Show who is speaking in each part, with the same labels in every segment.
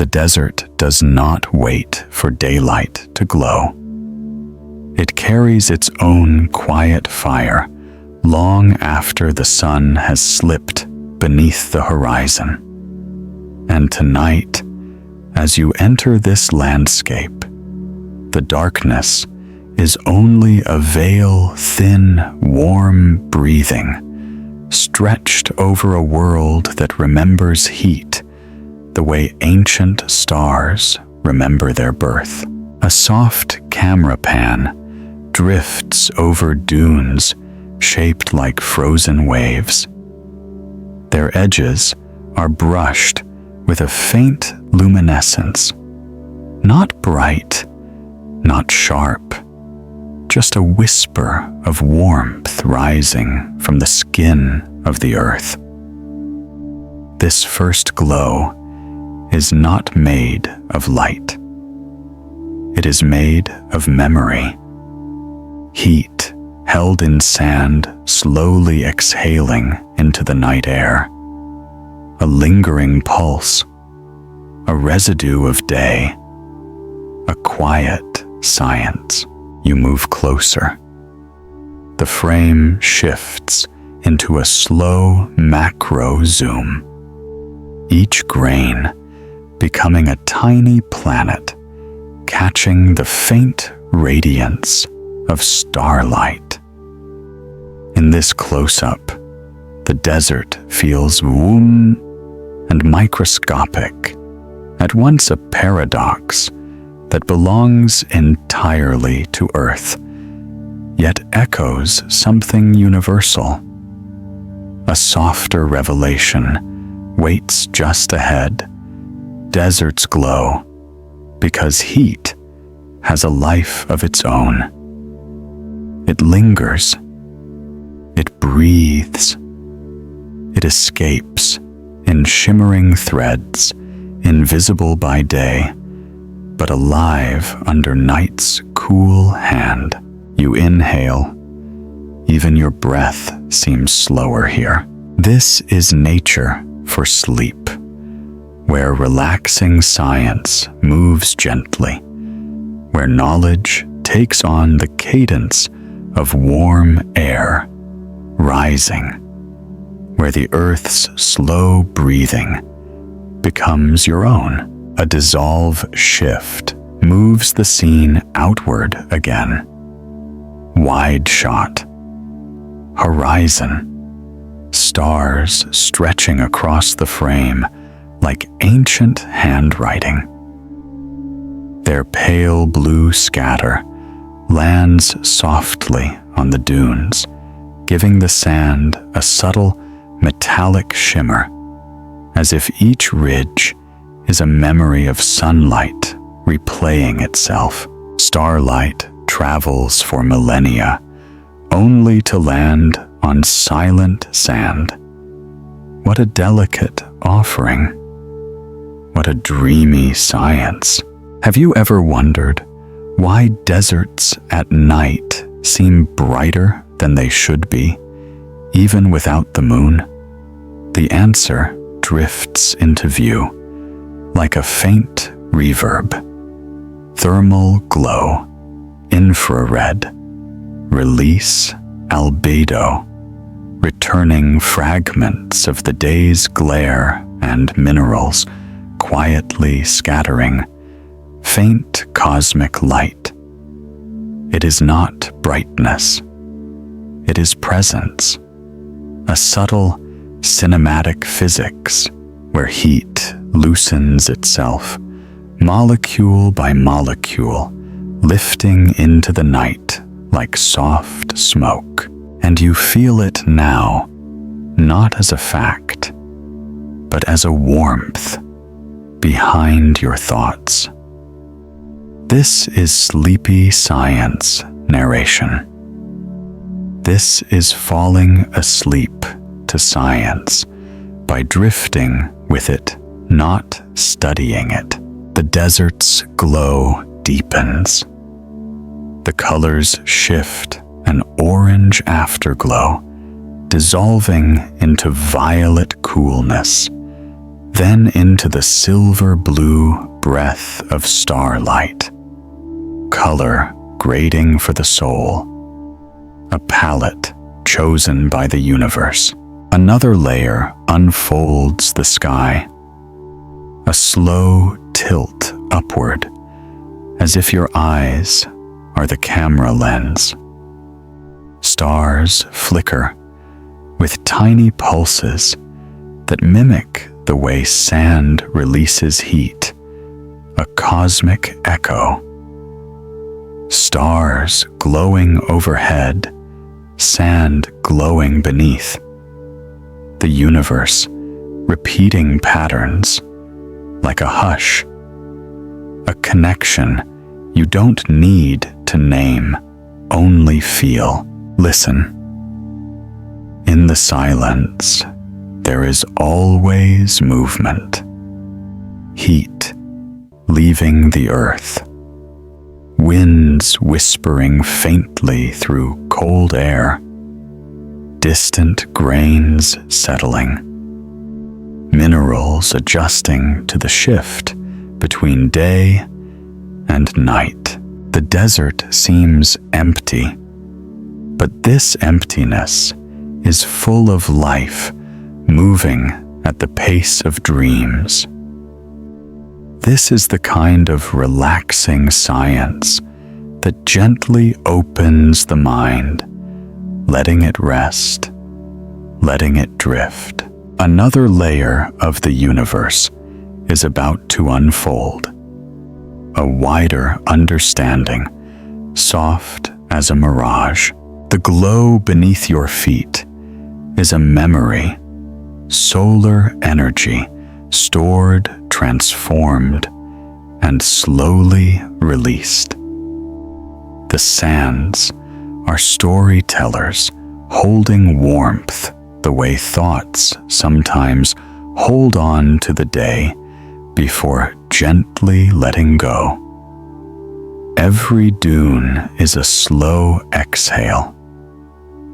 Speaker 1: The desert does not wait for daylight to glow. It carries its own quiet fire long after the sun has slipped beneath the horizon. And tonight, as you enter this landscape, the darkness is only a veil, thin, warm breathing, stretched over a world that remembers heat the way ancient stars remember their birth. A soft camera pan drifts over dunes shaped like frozen waves. Their edges are brushed with a faint luminescence, not bright, not sharp, just a whisper of warmth rising from the skin of the earth. This first glow is not made of light. It is made of memory. Heat held in sand slowly exhaling into the night air. A lingering pulse, a residue of day, a quiet science. You move closer. The frame shifts into a slow macro zoom, each grain becoming a tiny planet, catching the faint radiance of starlight. In this close-up, the desert feels warm and microscopic, at once a paradox that belongs entirely to Earth, yet echoes something universal. A softer revelation waits just ahead. Deserts glow because heat has a life of its own. It lingers. It breathes. It escapes in shimmering threads, invisible by day, but alive under night's cool hand. You inhale. Even your breath seems slower here. This is nature for sleep, where relaxing science moves gently, where knowledge takes on the cadence of warm air rising, where the earth's slow breathing becomes your own. A dissolve shift moves the scene outward again. Wide shot. Horizon. Stars stretching across the frame like ancient handwriting. Their pale blue scatter lands softly on the dunes, giving the sand a subtle metallic shimmer, as if each ridge is a memory of sunlight replaying itself. Starlight travels for millennia, only to land on silent sand. What a delicate offering. What a dreamy science. Have you ever wondered why deserts at night seem brighter than they should be, even without the moon? The answer drifts into view, like a faint reverb. Thermal glow, infrared, release, albedo, returning fragments of the day's glare and minerals, quietly scattering, faint cosmic light. It is not brightness. It is presence, a subtle cinematic physics where heat loosens itself, molecule by molecule, lifting into the night like soft smoke. And you feel it now, not as a fact, but as a warmth behind your thoughts. This is sleepy science narration. This is falling asleep to science by drifting with it, not studying it. The desert's glow deepens. The colors shift, an orange afterglow, dissolving into violet coolness. then into the silver blue breath of starlight, color grading for the soul, a palette chosen by the universe. Another layer unfolds the sky, a slow tilt upward, as if your eyes are the camera lens. Stars flicker with tiny pulses that mimic the way sand releases heat, a cosmic echo. Stars glowing overhead, sand glowing beneath. The universe repeating patterns like a hush, a connection you don't need to name, only feel. Listen. In the silence, there is always movement. Heat leaving the earth. Winds whispering faintly through cold air. Distant grains settling. Minerals adjusting to the shift between day and night. The desert seems empty, but this emptiness is full of life, moving at the pace of dreams. This is the kind of relaxing science that gently opens the mind, letting it rest, letting it drift. Another layer of the universe is about to unfold. A wider understanding, soft as a mirage. The glow beneath your feet is a memory, solar energy, stored, transformed, and slowly released. The sands are storytellers holding warmth the way thoughts sometimes hold on to the day before gently letting go. Every dune is a slow exhale.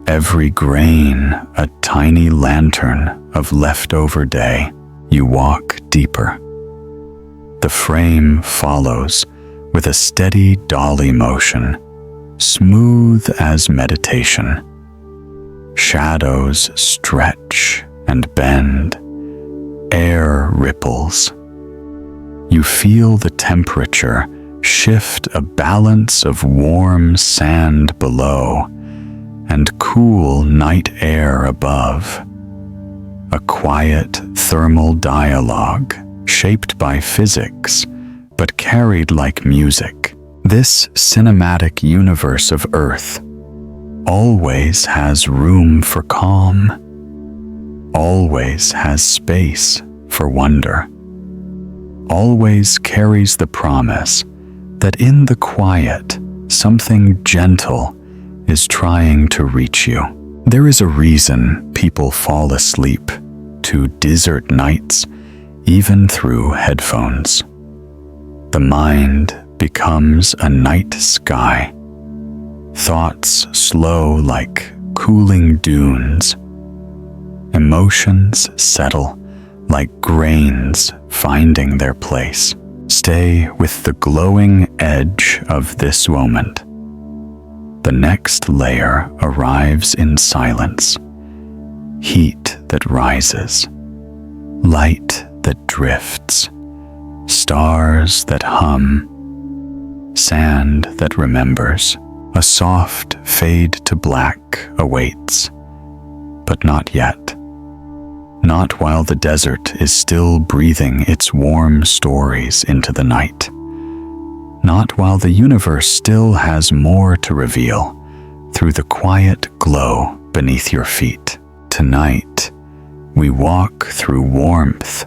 Speaker 1: Every grain a tiny lantern of leftover day. You walk deeper. The frame follows with a steady dolly motion, smooth as meditation. Shadows stretch and bend. Air ripples. You feel the temperature shift, a balance of warm sand below and cool night air above. A quiet thermal dialogue shaped by physics but carried like music. This cinematic universe of Earth always has room for calm, always has space for wonder, always carries the promise that in the quiet, something gentle is trying to reach you. There is a reason people fall asleep to desert nights, even through headphones. The mind becomes a night sky. Thoughts slow like cooling dunes. Emotions settle like grains finding their place. Stay with the glowing edge of this moment. The next layer arrives in silence. Heat that rises. Light that drifts. Stars that hum. Sand that remembers. A soft fade to black awaits. But not yet. Not while the desert is still breathing its warm stories into the night. Not while the universe still has more to reveal through the quiet glow beneath your feet. Tonight, we walk through warmth,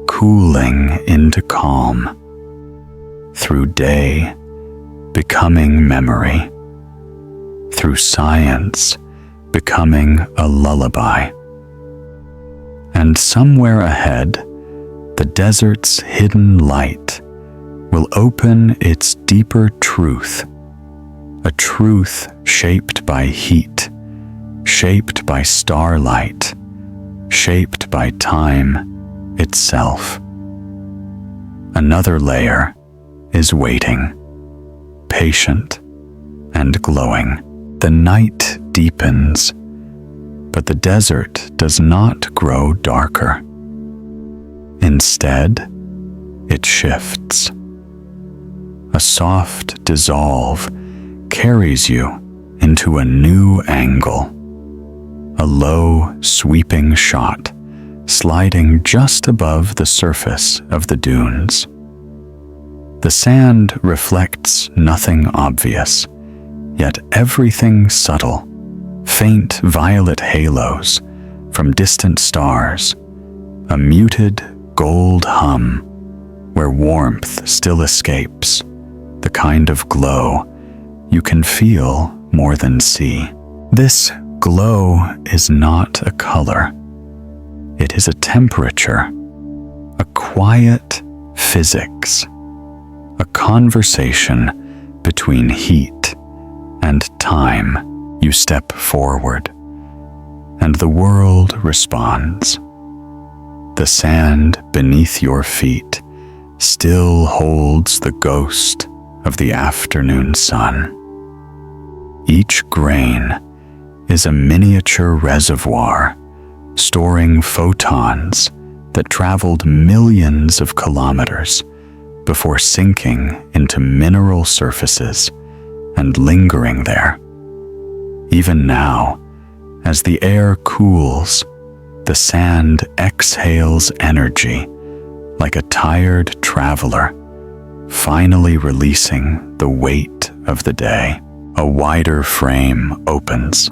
Speaker 1: cooling into calm. Through day, becoming memory. Through science, becoming a lullaby. And somewhere ahead, the desert's hidden light will open its deeper truth, a truth shaped by heat, shaped by starlight, shaped by time, itself. Another layer is waiting, patient and glowing. The night deepens, but the desert does not grow darker. Instead, it shifts. A soft dissolve carries you into a new angle, a low, sweeping shot sliding just above the surface of the dunes. The sand reflects nothing obvious, yet everything subtle, faint violet halos from distant stars, a muted gold hum where warmth still escapes, the kind of glow you can feel more than see. This glow is not a color. It is a temperature, a quiet physics, a conversation between heat and time. You step forward, and the world responds. The sand beneath your feet still holds the ghost of the afternoon sun. Each grain is a miniature reservoir storing photons that traveled millions of kilometers before sinking into mineral surfaces and lingering there. Even now, as the air cools, the sand exhales energy like a tired traveler, finally releasing the weight of the day. A wider frame opens.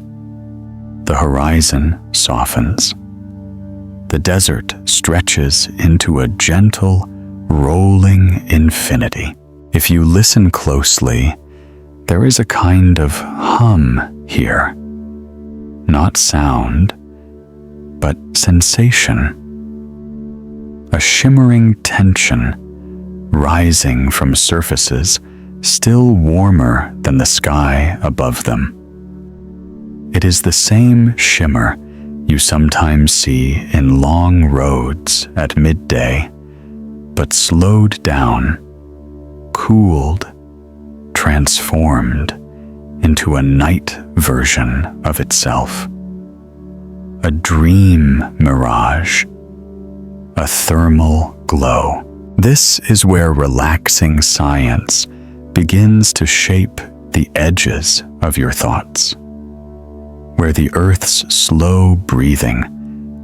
Speaker 1: The horizon softens. The desert stretches into a gentle, rolling infinity. If you listen closely, there is a kind of hum here. Not sound, but sensation. A shimmering tension rising from surfaces still warmer than the sky above them. It is the same shimmer you sometimes see in long roads at midday, but slowed down, cooled, transformed into a night version of itself. A dream mirage, a thermal glow. This is where relaxing science begins to shape the edges of your thoughts, where the earth's slow breathing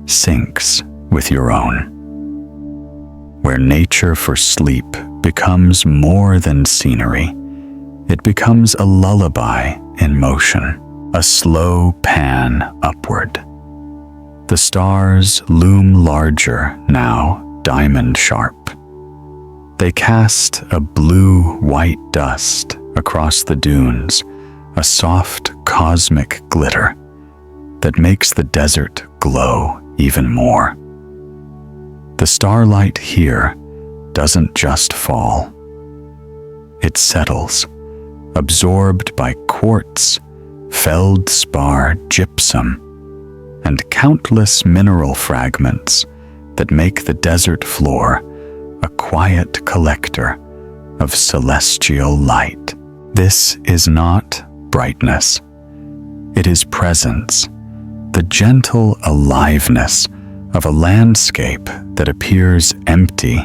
Speaker 1: syncs with your own, where nature for sleep becomes more than scenery. It becomes a lullaby in motion, a slow pan upward. The stars loom larger now, diamond sharp. They cast a blue-white dust across the dunes, a soft cosmic glitter that makes the desert glow even more. The starlight here doesn't just fall. It settles, absorbed by quartz, feldspar, gypsum, and countless mineral fragments that make the desert floor a quiet collector of celestial light. This is not brightness. It is presence, the gentle aliveness of a landscape that appears empty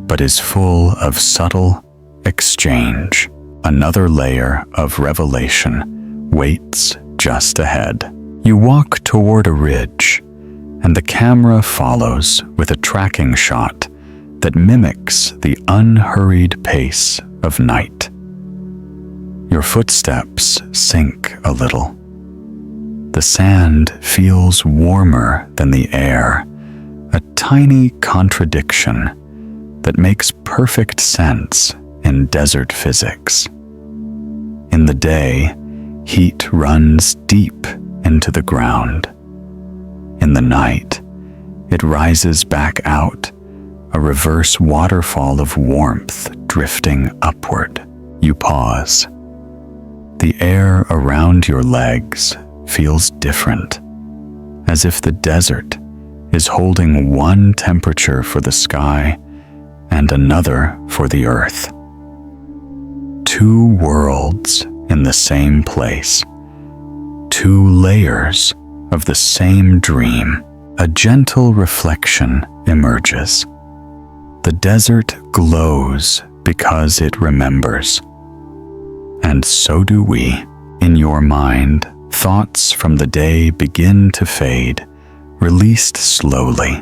Speaker 1: but is full of subtle exchange. Another layer of revelation waits just ahead. You walk toward a ridge, and the camera follows with a tracking shot that mimics the unhurried pace of night. Your footsteps sink a little. The sand feels warmer than the air, a tiny contradiction that makes perfect sense in desert physics. In the day, heat runs deep into the ground. In the night, it rises back out, a reverse waterfall of warmth drifting upward. You pause. The air around your legs feels different, as if the desert is holding one temperature for the sky and another for the earth. Two worlds in the same place, two layers of the same dream. A gentle reflection emerges. The desert glows because it remembers. And so do we. In your mind, thoughts from the day begin to fade, released slowly,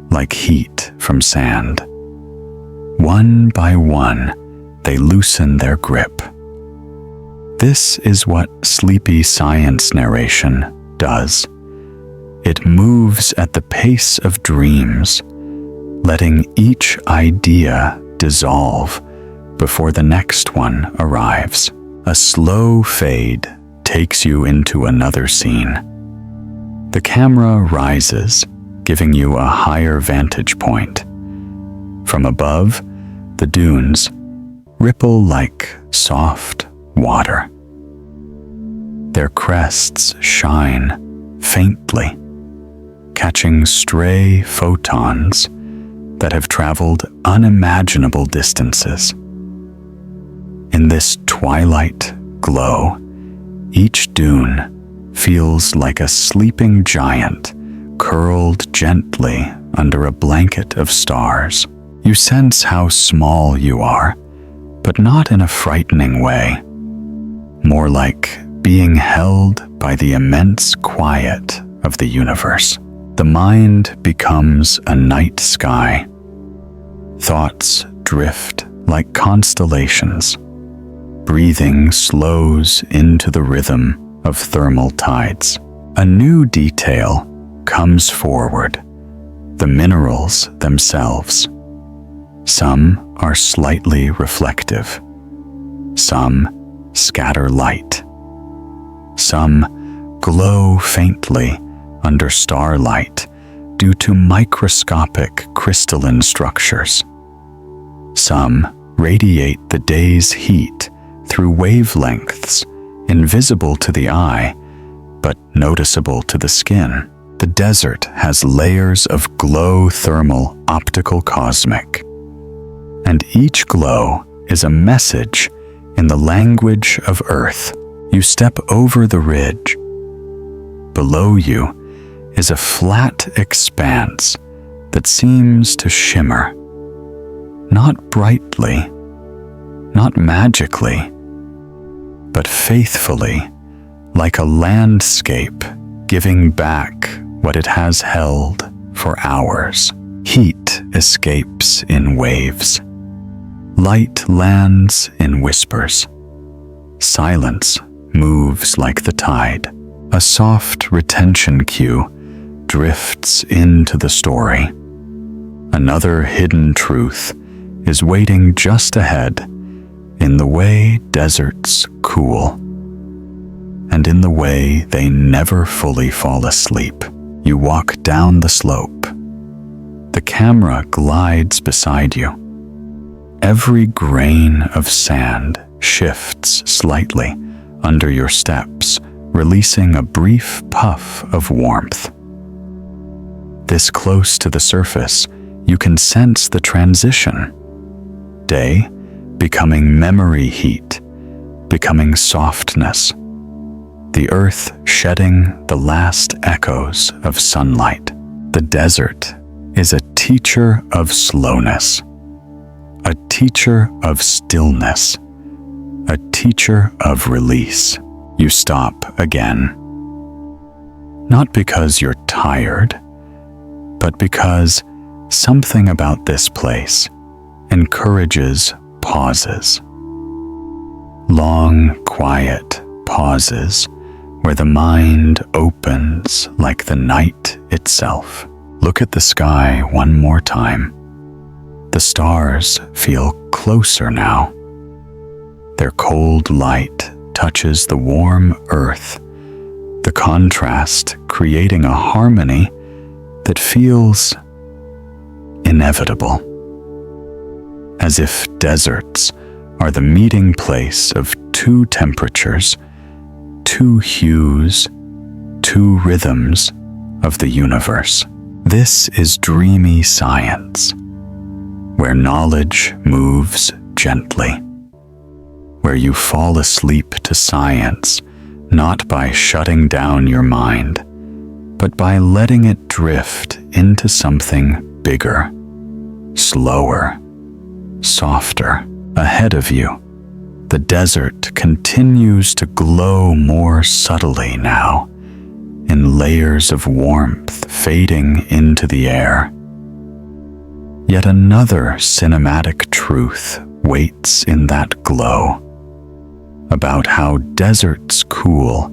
Speaker 1: like heat from sand. One by one, they loosen their grip. This is what sleepy science narration does. It moves at the pace of dreams, letting each idea dissolve before the next one arrives. A slow fade takes you into another scene. The camera rises, giving you a higher vantage point. From above, the dunes ripple like soft water. Their crests shine faintly, catching stray photons that have traveled unimaginable distances. In this twilight glow, each dune feels like a sleeping giant curled gently under a blanket of stars. You sense how small you are, but not in a frightening way. More like being held by the immense quiet of the universe. The mind becomes a night sky. Thoughts drift like constellations. Breathing slows into the rhythm of thermal tides. A new detail comes forward, the minerals themselves. Some are slightly reflective. Some scatter light. Some glow faintly under starlight due to microscopic crystalline structures. Some radiate the day's heat through wavelengths invisible to the eye, but noticeable to the skin. The desert has layers of glow thermal optical cosmic, and each glow is a message in the language of Earth. You step over the ridge. Below you is a flat expanse that seems to shimmer, not brightly, not magically, but faithfully, like a landscape giving back what it has held for hours. Heat escapes in waves. Light lands in whispers. Silence moves like the tide. A soft retention cue drifts into the story. Another hidden truth is waiting just ahead, in the way deserts cool, and in the way they never fully fall asleep. You walk down the slope. The camera glides beside you. Every grain of sand shifts slightly under your steps, releasing a brief puff of warmth. This close to the surface, you can sense the transition. Day becoming memory heat, becoming softness. The earth shedding the last echoes of sunlight. The desert is a teacher of slowness, a teacher of stillness, a teacher of release. You stop again. Not because you're tired, but because something about this place encourages pauses. Long, quiet pauses where the mind opens like the night itself. Look at the sky one more time. The stars feel closer now. Their cold light touches the warm earth, the contrast creating a harmony that feels inevitable. As if deserts are the meeting place of two temperatures, two hues, two rhythms of the universe. This is dreamy science, where knowledge moves gently, where you fall asleep to science not by shutting down your mind, but by letting it drift into something bigger, slower, softer. Ahead of you, the desert continues to glow more subtly now, in layers of warmth fading into the air. Yet another cinematic truth waits in that glow, about how deserts cool,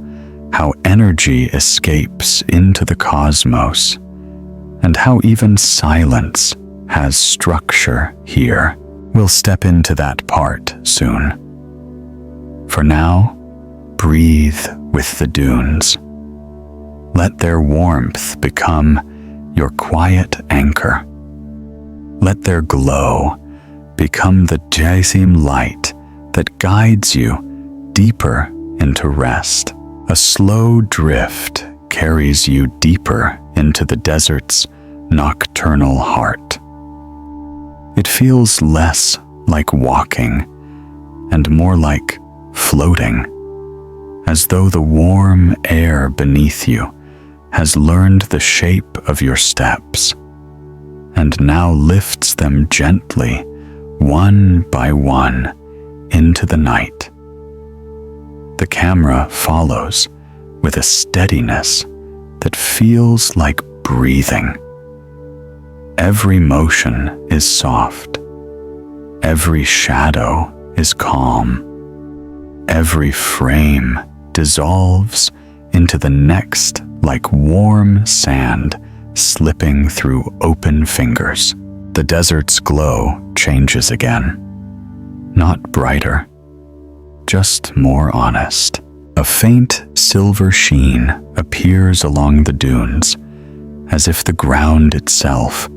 Speaker 1: how energy escapes into the cosmos, and how even silence has structure here. We'll step into that part soon. For now, breathe with the dunes. Let their warmth become your quiet anchor. Let their glow become the jasim light that guides you deeper into rest. A slow drift carries you deeper into the desert's nocturnal heart. It feels less like walking and more like floating, as though the warm air beneath you has learned the shape of your steps and now lifts them gently, one by one, into the night. The camera follows with a steadiness that feels like breathing. Every motion is soft. Every shadow is calm. Every frame dissolves into the next like warm sand slipping through open fingers. The desert's glow changes again. Not brighter, just more honest. A faint silver sheen appears along the dunes, as if the ground itself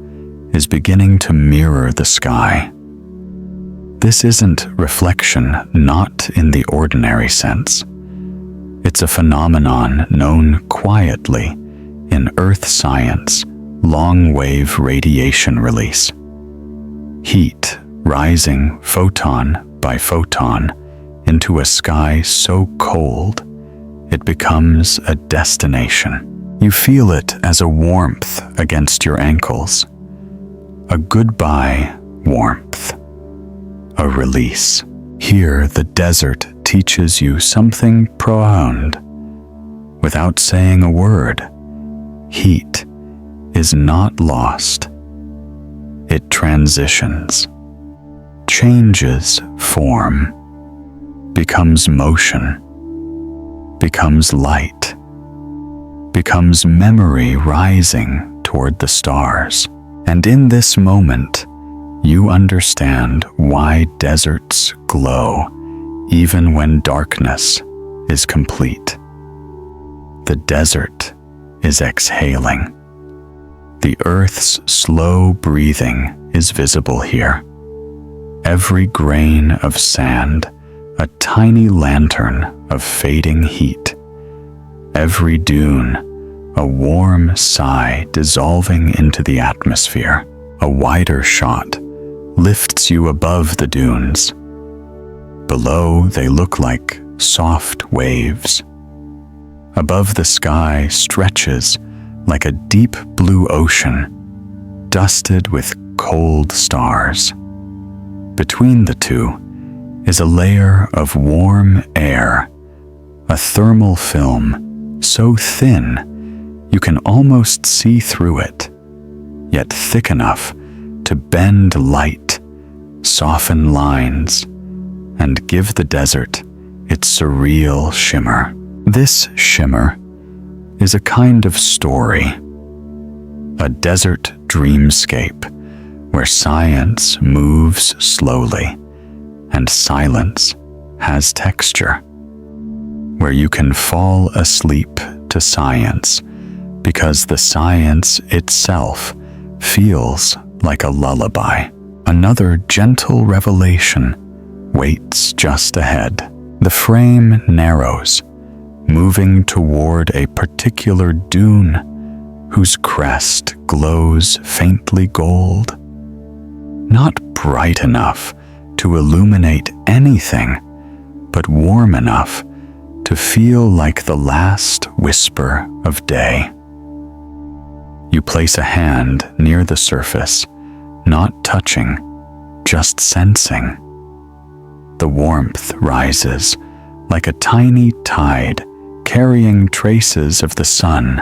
Speaker 1: is beginning to mirror the sky. This isn't reflection, not in the ordinary sense. It's a phenomenon known quietly in Earth science, long-wave radiation release. Heat rising photon by photon into a sky so cold it becomes a destination. You feel it as a warmth against your ankles, a goodbye warmth, a release. Here, the desert teaches you something profound. Without saying a word, heat is not lost. It transitions, changes form, becomes motion, becomes light, becomes memory rising toward the stars. And in this moment, you understand why deserts glow even when darkness is complete. The desert is exhaling. The earth's slow breathing is visible here. Every grain of sand, a tiny lantern of fading heat. Every dune, a warm sigh dissolving into the atmosphere. A wider shot lifts you above the dunes. Below, they look like soft waves. Above, the sky stretches like a deep blue ocean, dusted with cold stars. Between the two is a layer of warm air, a thermal film so thin you can almost see through it, yet thick enough to bend light, soften lines, and give the desert its surreal shimmer. This shimmer is a kind of story, a desert dreamscape where science moves slowly and silence has texture, where you can fall asleep to science because the science itself feels like a lullaby. Another gentle revelation waits just ahead. The frame narrows, moving toward a particular dune, whose crest glows faintly gold. Not bright enough to illuminate anything, but warm enough to feel like the last whisper of day. You place a hand near the surface, not touching, just sensing. The warmth rises like a tiny tide carrying traces of the sun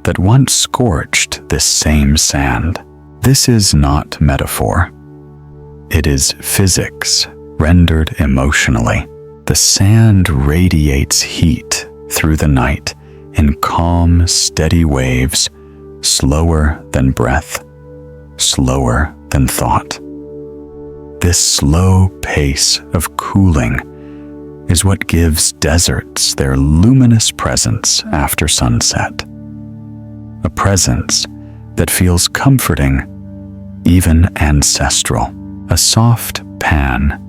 Speaker 1: that once scorched this same sand. This is not metaphor. It is physics rendered emotionally. The sand radiates heat through the night in calm, steady waves, slower than breath, slower than thought. This slow pace of cooling is what gives deserts their luminous presence after sunset. A presence that feels comforting, even ancestral. A soft pan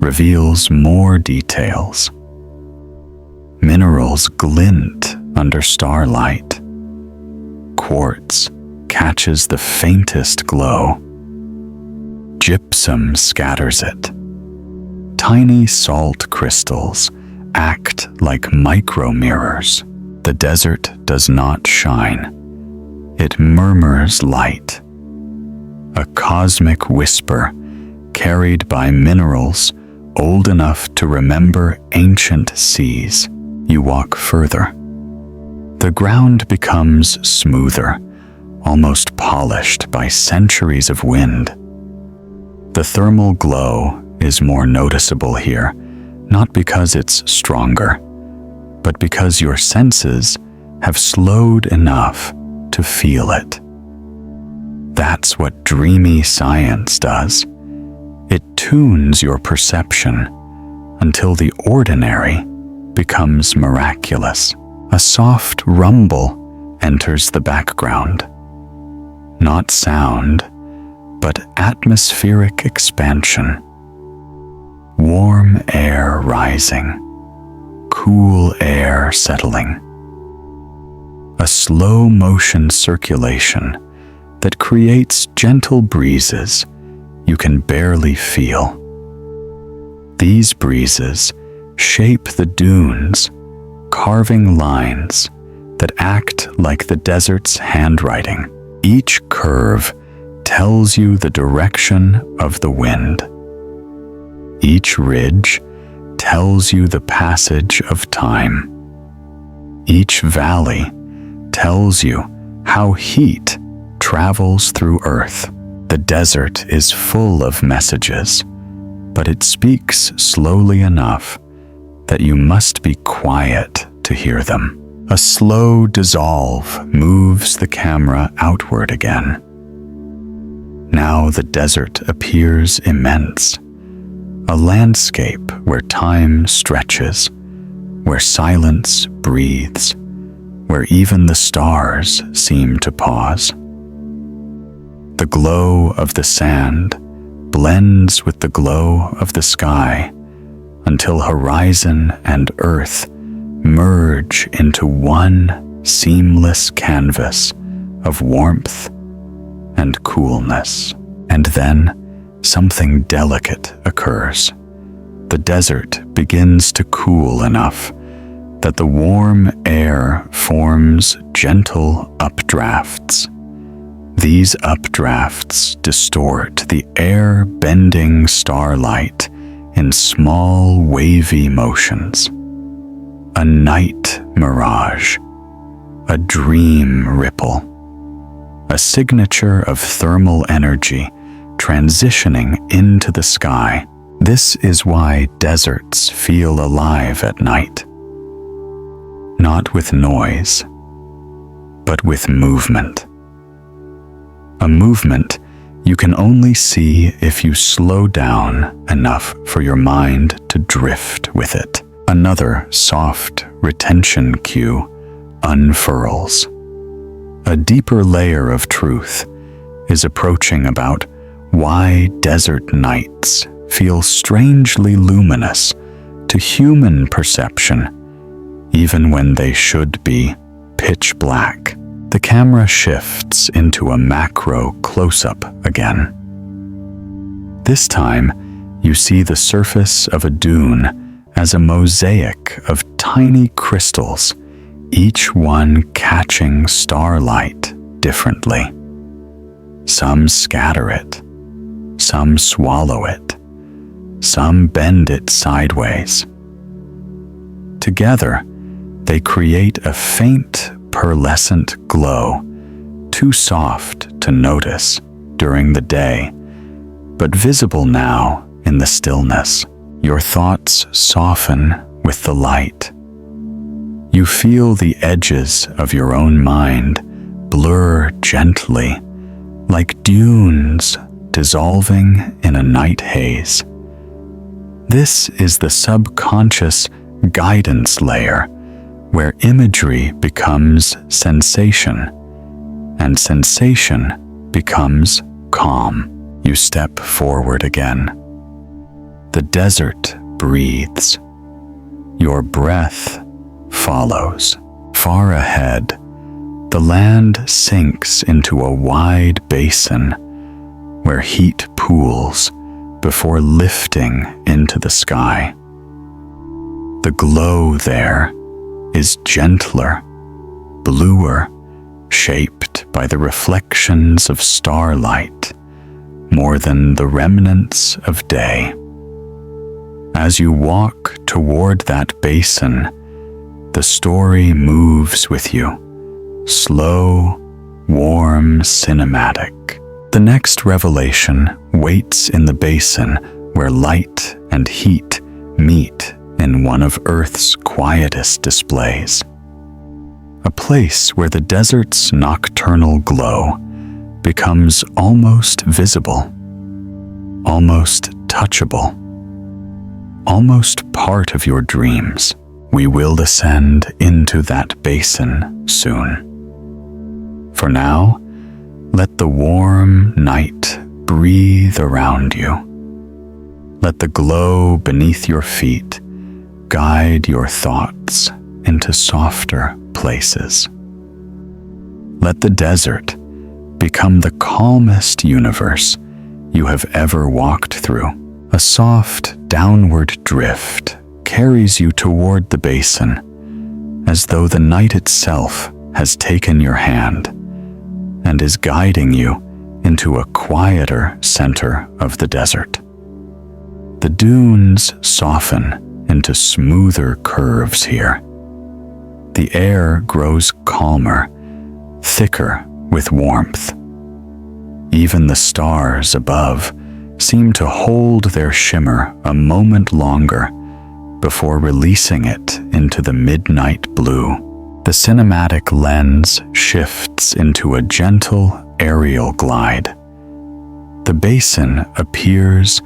Speaker 1: reveals more details. Minerals glint under starlight. Quartz catches the faintest glow. Gypsum scatters it. Tiny salt crystals act like micro mirrors. The desert does not shine. It murmurs light. A cosmic whisper carried by minerals old enough to remember ancient seas. You walk further. The ground becomes smoother, almost polished by centuries of wind. The thermal glow is more noticeable here, not because it's stronger, but because your senses have slowed enough to feel it. That's what dreamy science does. It tunes your perception until the ordinary becomes miraculous. A soft rumble enters the background. Not sound, but atmospheric expansion. Warm air rising, cool air settling. A slow motion circulation that creates gentle breezes you can barely feel. These breezes shape the dunes, carving lines that act like the desert's handwriting. Each curve tells you the direction of the wind. Each ridge tells you the passage of time. Each valley tells you how heat travels through Earth. The desert is full of messages, but it speaks slowly enough that you must be quiet to hear them. A slow dissolve moves the camera outward again. Now the desert appears immense, a landscape where time stretches, where silence breathes, where even the stars seem to pause. The glow of the sand blends with the glow of the sky until horizon and earth merge into one seamless canvas of warmth and coolness. And then something delicate occurs. The desert begins to cool enough that the warm air forms gentle updrafts. These updrafts distort the air-bending starlight in small, wavy motions. A night mirage, a dream ripple, a signature of thermal energy transitioning into the sky. This is why deserts feel alive at night. Not with noise, but with movement. A movement you can only see if you slow down enough for your mind to drift with it. Another soft retention cue unfurls. A deeper layer of truth is approaching about why desert nights feel strangely luminous to human perception, even when they should be pitch black. The camera shifts into a macro close-up again. This time, you see the surface of a dune as a mosaic of tiny crystals, each one catching starlight differently. Some scatter it, some swallow it, some bend it sideways. Together, they create a faint, pearlescent glow, too soft to notice during the day, but visible now in the stillness. Your thoughts soften with the light. You feel the edges of your own mind blur gently, like dunes dissolving in a night haze. This is the subconscious guidance layer, where imagery becomes sensation, and sensation becomes calm. You step forward again. The desert breathes. Your breath follows. Far ahead, the land sinks into a wide basin where heat pools before lifting into the sky. The glow there is gentler, bluer, shaped by the reflections of starlight more than the remnants of day. As you walk toward that basin, the story moves with you, slow, warm, cinematic. The next revelation waits in the basin where light and heat meet in one of Earth's quietest displays. A place where the desert's nocturnal glow becomes almost visible, almost touchable, almost part of your dreams. We will descend into that basin soon. For now, let the warm night breathe around you. Let the glow beneath your feet guide your thoughts into softer places. Let the desert become the calmest universe you have ever walked through. A soft downward drift carries you toward the basin, as though the night itself has taken your hand and is guiding you into a quieter center of the desert. The dunes soften into smoother curves here. The air grows calmer, thicker with warmth. Even the stars above seem to hold their shimmer a moment longer before releasing it into the midnight blue. The cinematic lens shifts into a gentle aerial glide. The basin appears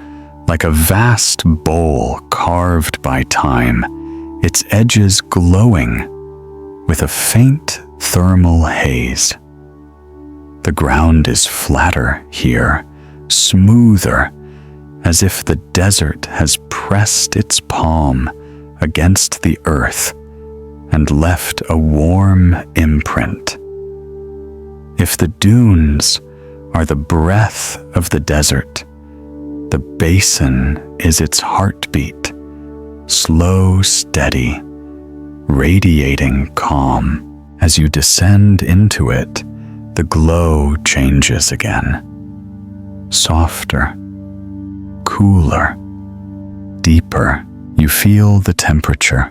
Speaker 1: like a vast bowl carved by time, its edges glowing with a faint thermal haze. The ground is flatter here, smoother, as if the desert has pressed its palm against the earth and left a warm imprint. If the dunes are the breath of the desert, the basin is its heartbeat, slow, steady, radiating calm. As you descend into it, the glow changes again. Softer, cooler, deeper. You feel the temperature.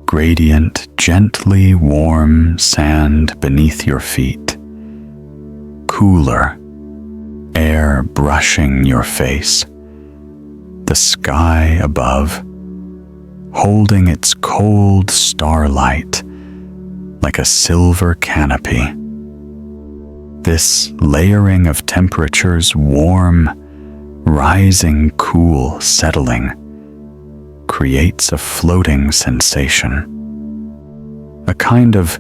Speaker 1: Gradient, gently warm sand beneath your feet. Cooler, air brushing your face. The sky above, holding its cold starlight like a silver canopy. This layering of temperatures, warm, rising, cool, settling, creates a floating sensation, a kind of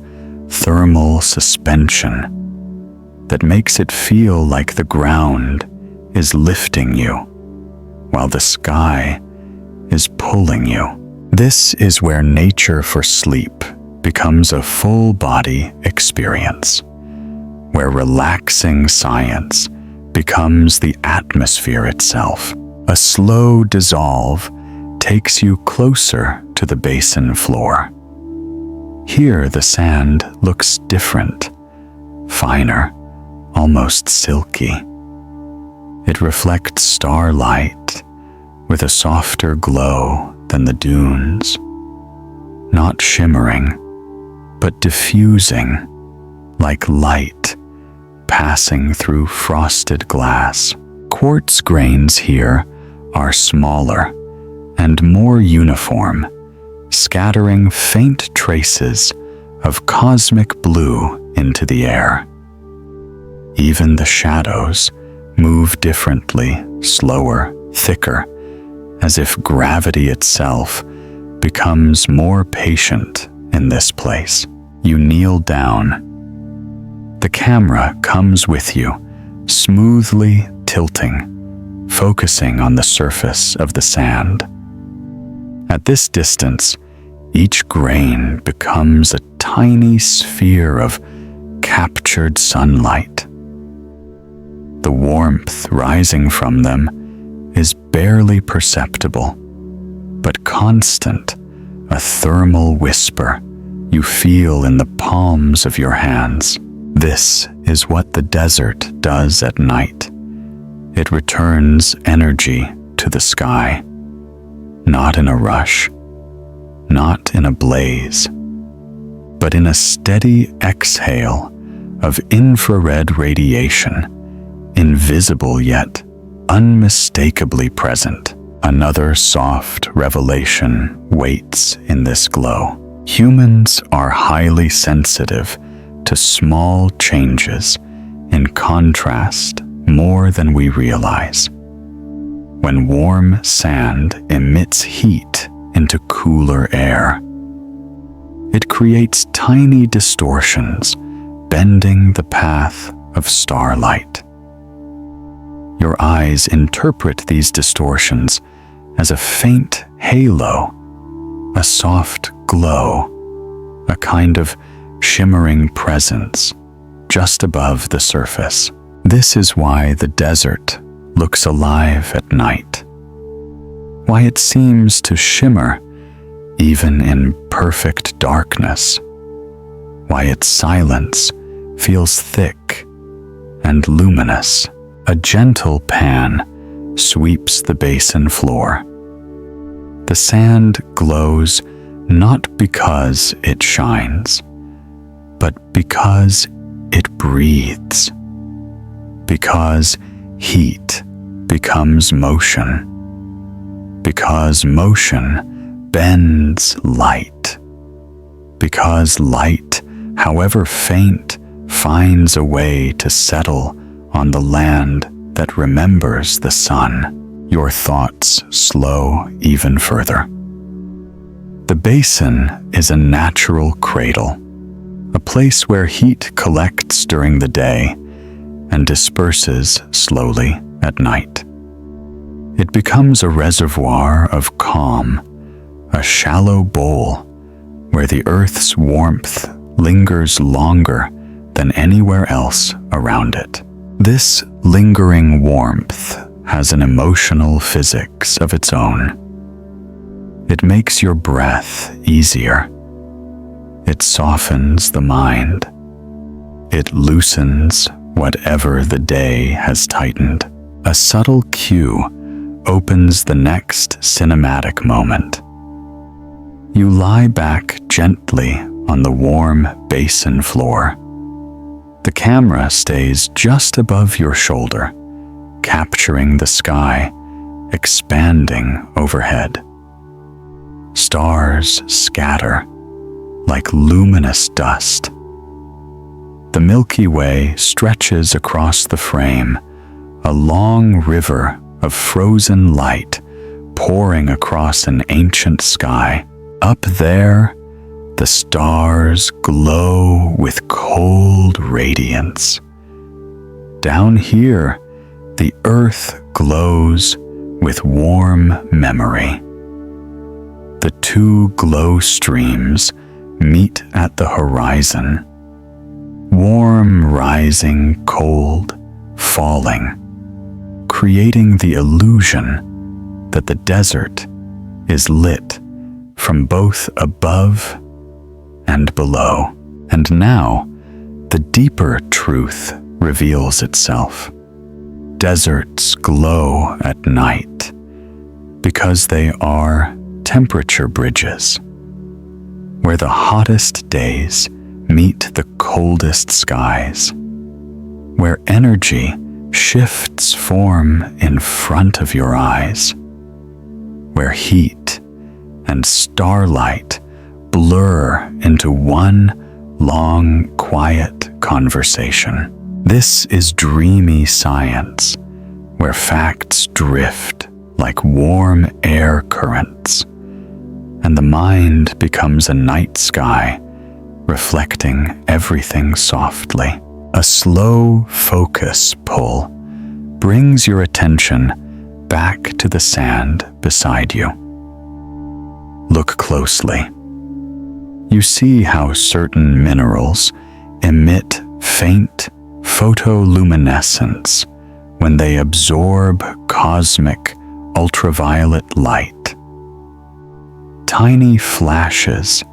Speaker 1: thermal suspension that makes it feel like the ground is lifting you while the sky is pulling you. This is where nature for sleep becomes a full-body experience, where relaxing science becomes the atmosphere itself. A slow dissolve takes you closer to the basin floor. Here the sand looks different, finer, almost silky. It reflects starlight with a softer glow than the dunes, not shimmering, but diffusing like light passing through frosted glass. Quartz grains here are smaller and more uniform, scattering faint traces of cosmic blue into the air. Even the shadows move differently, slower, thicker, as if gravity itself becomes more patient in this place. You kneel down. The camera comes with you, smoothly tilting, focusing on the surface of the sand. At this distance, each grain becomes a tiny sphere of captured sunlight. The warmth rising from them is barely perceptible, but constant, a thermal whisper you feel in the palms of your hands. This is what the desert does at night. It returns energy to the sky, not in a rush, not in a blaze, but in a steady exhale of infrared radiation, invisible yet unmistakably present. Another soft revelation waits in this glow. Humans are highly sensitive to small changes, in contrast more than we realize. When warm sand emits heat into cooler air, it creates tiny distortions, bending the path of starlight. Your eyes interpret these distortions as a faint halo, a soft glow, a kind of shimmering presence just above the surface. This is why the desert looks alive at night, why it seems to shimmer even in perfect darkness, why its silence feels thick and luminous. A gentle pan sweeps the basin floor. The sand glows not because it shines, but because it breathes, because heat becomes motion, because motion bends light, because light, however faint, finds a way to settle on the land that remembers the sun. Your thoughts slow even further. The basin is a natural cradle, a place where heat collects during the day and disperses slowly at night. It becomes a reservoir of calm, a shallow bowl where the earth's warmth lingers longer than anywhere else around it. This lingering warmth has an emotional physics of its own. It makes your breath easier. It softens the mind. It loosens whatever the day has tightened. A subtle cue opens the next cinematic moment. You lie back gently on the warm basin floor. The camera stays just above your shoulder, capturing the sky, expanding overhead. Stars scatter like luminous dust. The Milky Way stretches across the frame, a long river of frozen light pouring across an ancient sky. Up there, the stars glow with cold radiance. Down here, the earth glows with warm memory. The two glow streams meet at the horizon. Warm, rising, cold, falling, creating the illusion that the desert is lit from both above and below. And now, the deeper truth reveals itself. Deserts glow at night because they are temperature bridges, where the hottest days meet the coldest skies, where energy shifts form in front of your eyes, where heat and starlight blur into one long, quiet conversation. This is dreamy science, where facts drift like warm air currents, and the mind becomes a night sky, reflecting everything softly. A slow focus pull brings your attention back to the sand beside you. Look closely. You see how certain minerals emit faint photoluminescence when they absorb cosmic ultraviolet light. Tiny flashes,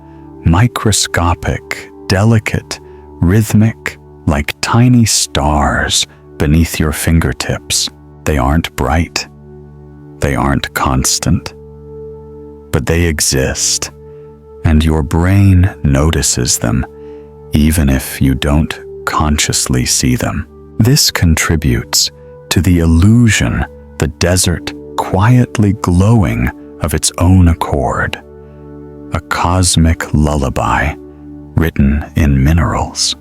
Speaker 1: microscopic, delicate, rhythmic, like tiny stars beneath your fingertips. They aren't bright, they aren't constant, but they exist, and your brain notices them even if you don't consciously see them. This contributes to the illusion the desert quietly glowing of its own accord, a cosmic lullaby written in minerals.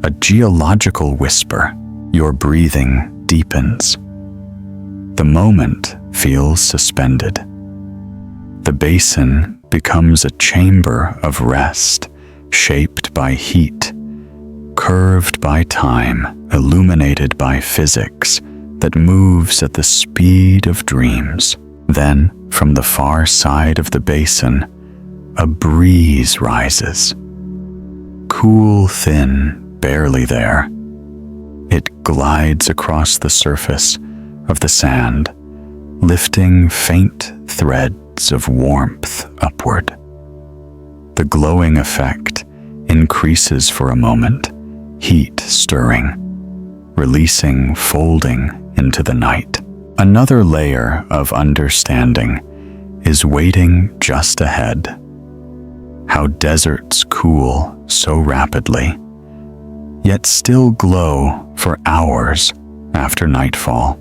Speaker 1: A geological whisper. Your breathing deepens. The moment feels suspended. The basin becomes a chamber of rest, shaped by heat, curved by time, illuminated by physics that moves at the speed of dreams. Then, from the far side of the basin, a breeze rises. Cool, thin, barely there. It glides across the surface of the sand, lifting faint threads of warmth upward. The glowing effect increases for a moment, heat stirring, releasing, folding into the night. Another layer of understanding is waiting just ahead. How deserts cool so rapidly, yet still glow for hours after nightfall.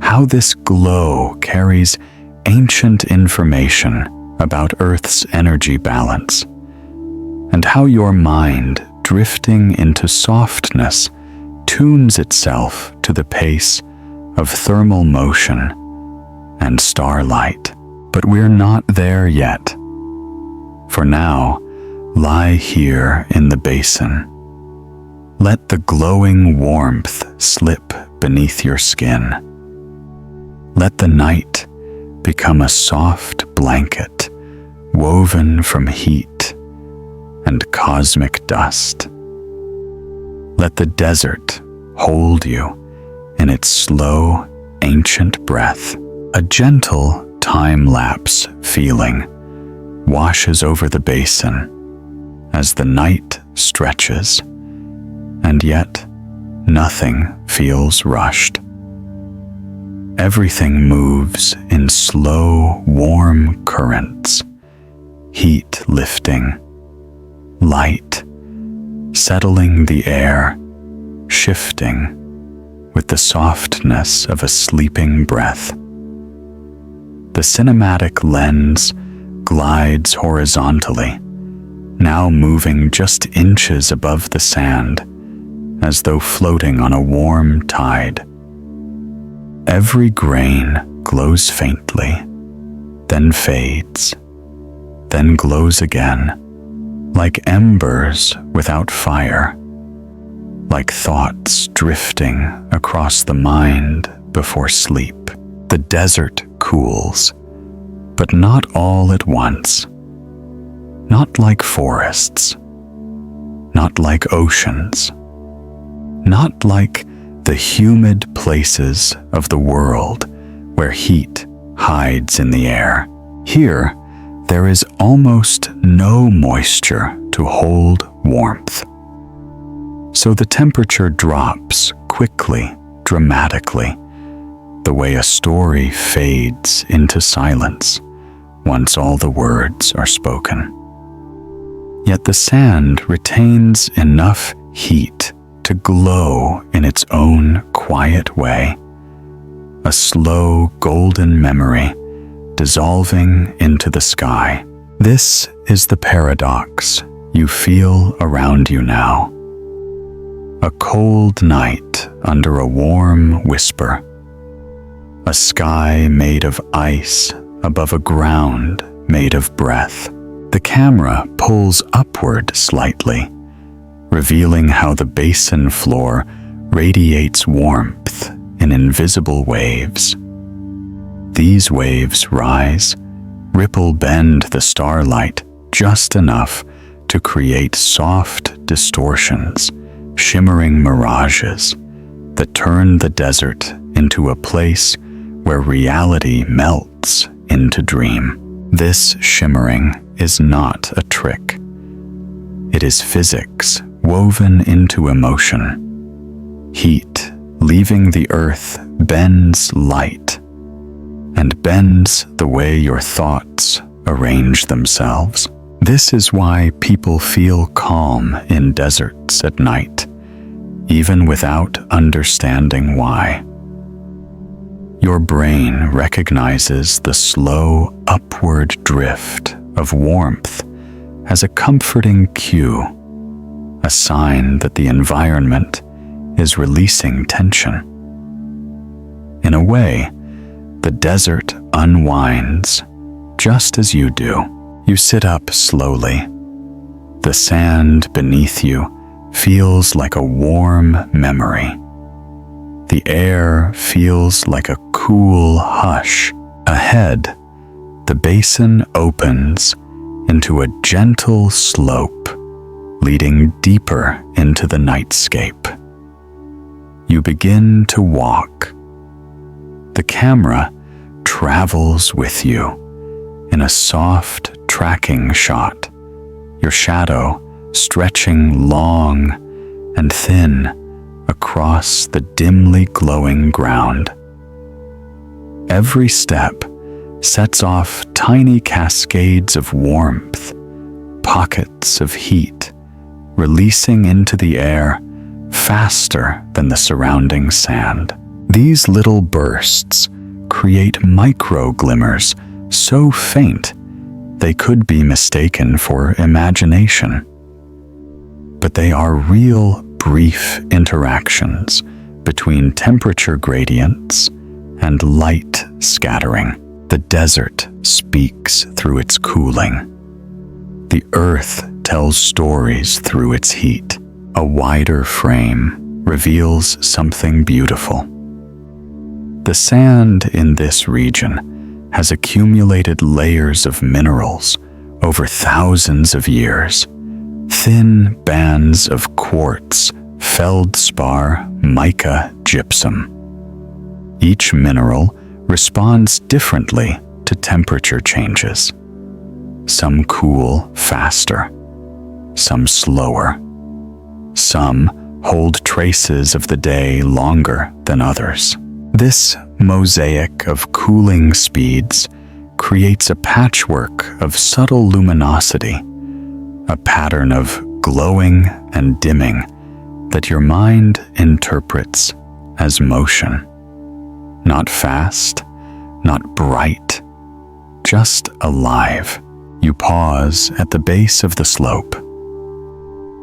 Speaker 1: How this glow carries ancient information about Earth's energy balance, and how your mind, drifting into softness, tunes itself to the pace of thermal motion and starlight. But we're not there yet. For now, lie here in the basin. Let the glowing warmth slip beneath your skin. Let the night become a soft blanket woven from heat and cosmic dust. Let the desert hold you in its slow, ancient breath. A gentle time-lapse feeling washes over the basin as the night stretches, and yet nothing feels rushed. Everything moves in slow, warm currents, heat lifting, light settling the air, shifting with the softness of a sleeping breath. The cinematic lens glides horizontally, now moving just inches above the sand, as though floating on a warm tide. Every grain glows faintly, then fades, then glows again, like embers without fire, like thoughts drifting across the mind before sleep. The desert cools, but not all at once. not like forests, not like oceans, not like the humid places of the world where heat hides in the air. Here, there is almost no moisture to hold warmth. So the temperature drops quickly, dramatically, the way a story fades into silence once all the words are spoken. Yet the sand retains enough heat to glow in its own quiet way, a slow golden memory dissolving into the sky. This is the paradox you feel around you now. A cold night under a warm whisper, a sky made of ice above a ground made of breath. The camera pulls upward slightly, revealing how the basin floor radiates warmth in invisible waves. These waves rise, ripple bend the starlight just enough to create soft distortions, shimmering mirages that turn the desert into a place where reality melts into dream. This shimmering is not a trick. It is physics woven into emotion. Heat leaving the earth bends light, and bends the way your thoughts arrange themselves. This is why people feel calm in deserts at night, even without understanding why. Your brain recognizes the slow upward drift of warmth as a comforting cue, a sign that the environment is releasing tension. In a way, the desert unwinds just as you do. You sit up slowly. The sand beneath you feels like a warm memory. The air feels like a cool hush. Ahead, the basin opens into a gentle slope, leading deeper into the nightscape. You begin to walk. The camera travels with you in a soft tracking shot, your shadow stretching long and thin across the dimly glowing ground. Every step sets off tiny cascades of warmth, pockets of heat, releasing into the air faster than the surrounding sand. These little bursts create micro glimmers so faint they could be mistaken for imagination. But they are real brief interactions between temperature gradients and light scattering. The desert speaks through its cooling. The earth tells stories through its heat. A wider frame reveals something beautiful. The sand in this region has accumulated layers of minerals over thousands of years. Thin bands of quartz, feldspar, mica, gypsum. Each mineral responds differently to temperature changes. Some cool faster, some slower. Some hold traces of the day longer than others. This mosaic of cooling speeds creates a patchwork of subtle luminosity, a pattern of glowing and dimming that your mind interprets as motion. Not fast, not bright, just alive. You pause at the base of the slope.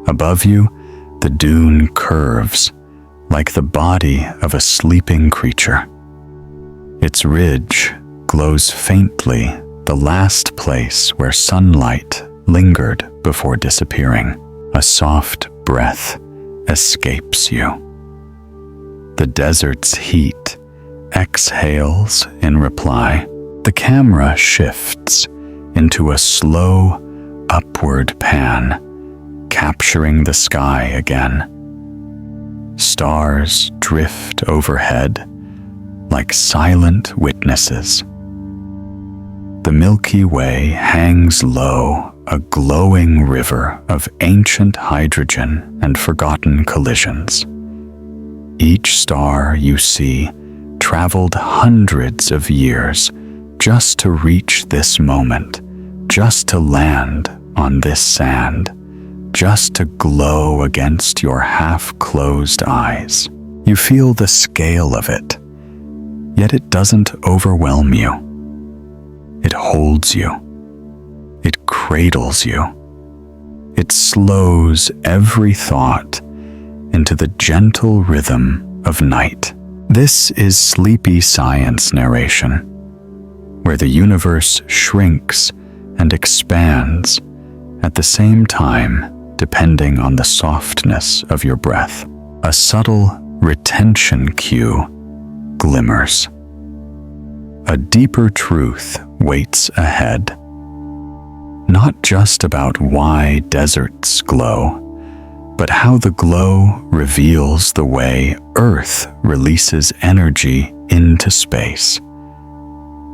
Speaker 1: Above you, the dune curves like the body of a sleeping creature. Its ridge glows faintly, the last place where sunlight lingered before disappearing. A soft breath escapes you. The desert's heat exhales in reply. The camera shifts into a slow, upward pan, capturing the sky again. Stars drift overhead like silent witnesses. The Milky Way hangs low, a glowing river of ancient hydrogen and forgotten collisions. Each star you see traveled hundreds of years just to reach this moment, just to land on this sand, just to glow against your half-closed eyes. You feel the scale of it, yet it doesn't overwhelm you. It holds you. It cradles you. It slows every thought into the gentle rhythm of night. This is sleepy science narration, where the universe shrinks and expands at the same time, depending on the softness of your breath. A subtle retention cue glimmers. A deeper truth waits ahead, not just about why deserts glow, but how the glow reveals the way Earth releases energy into space,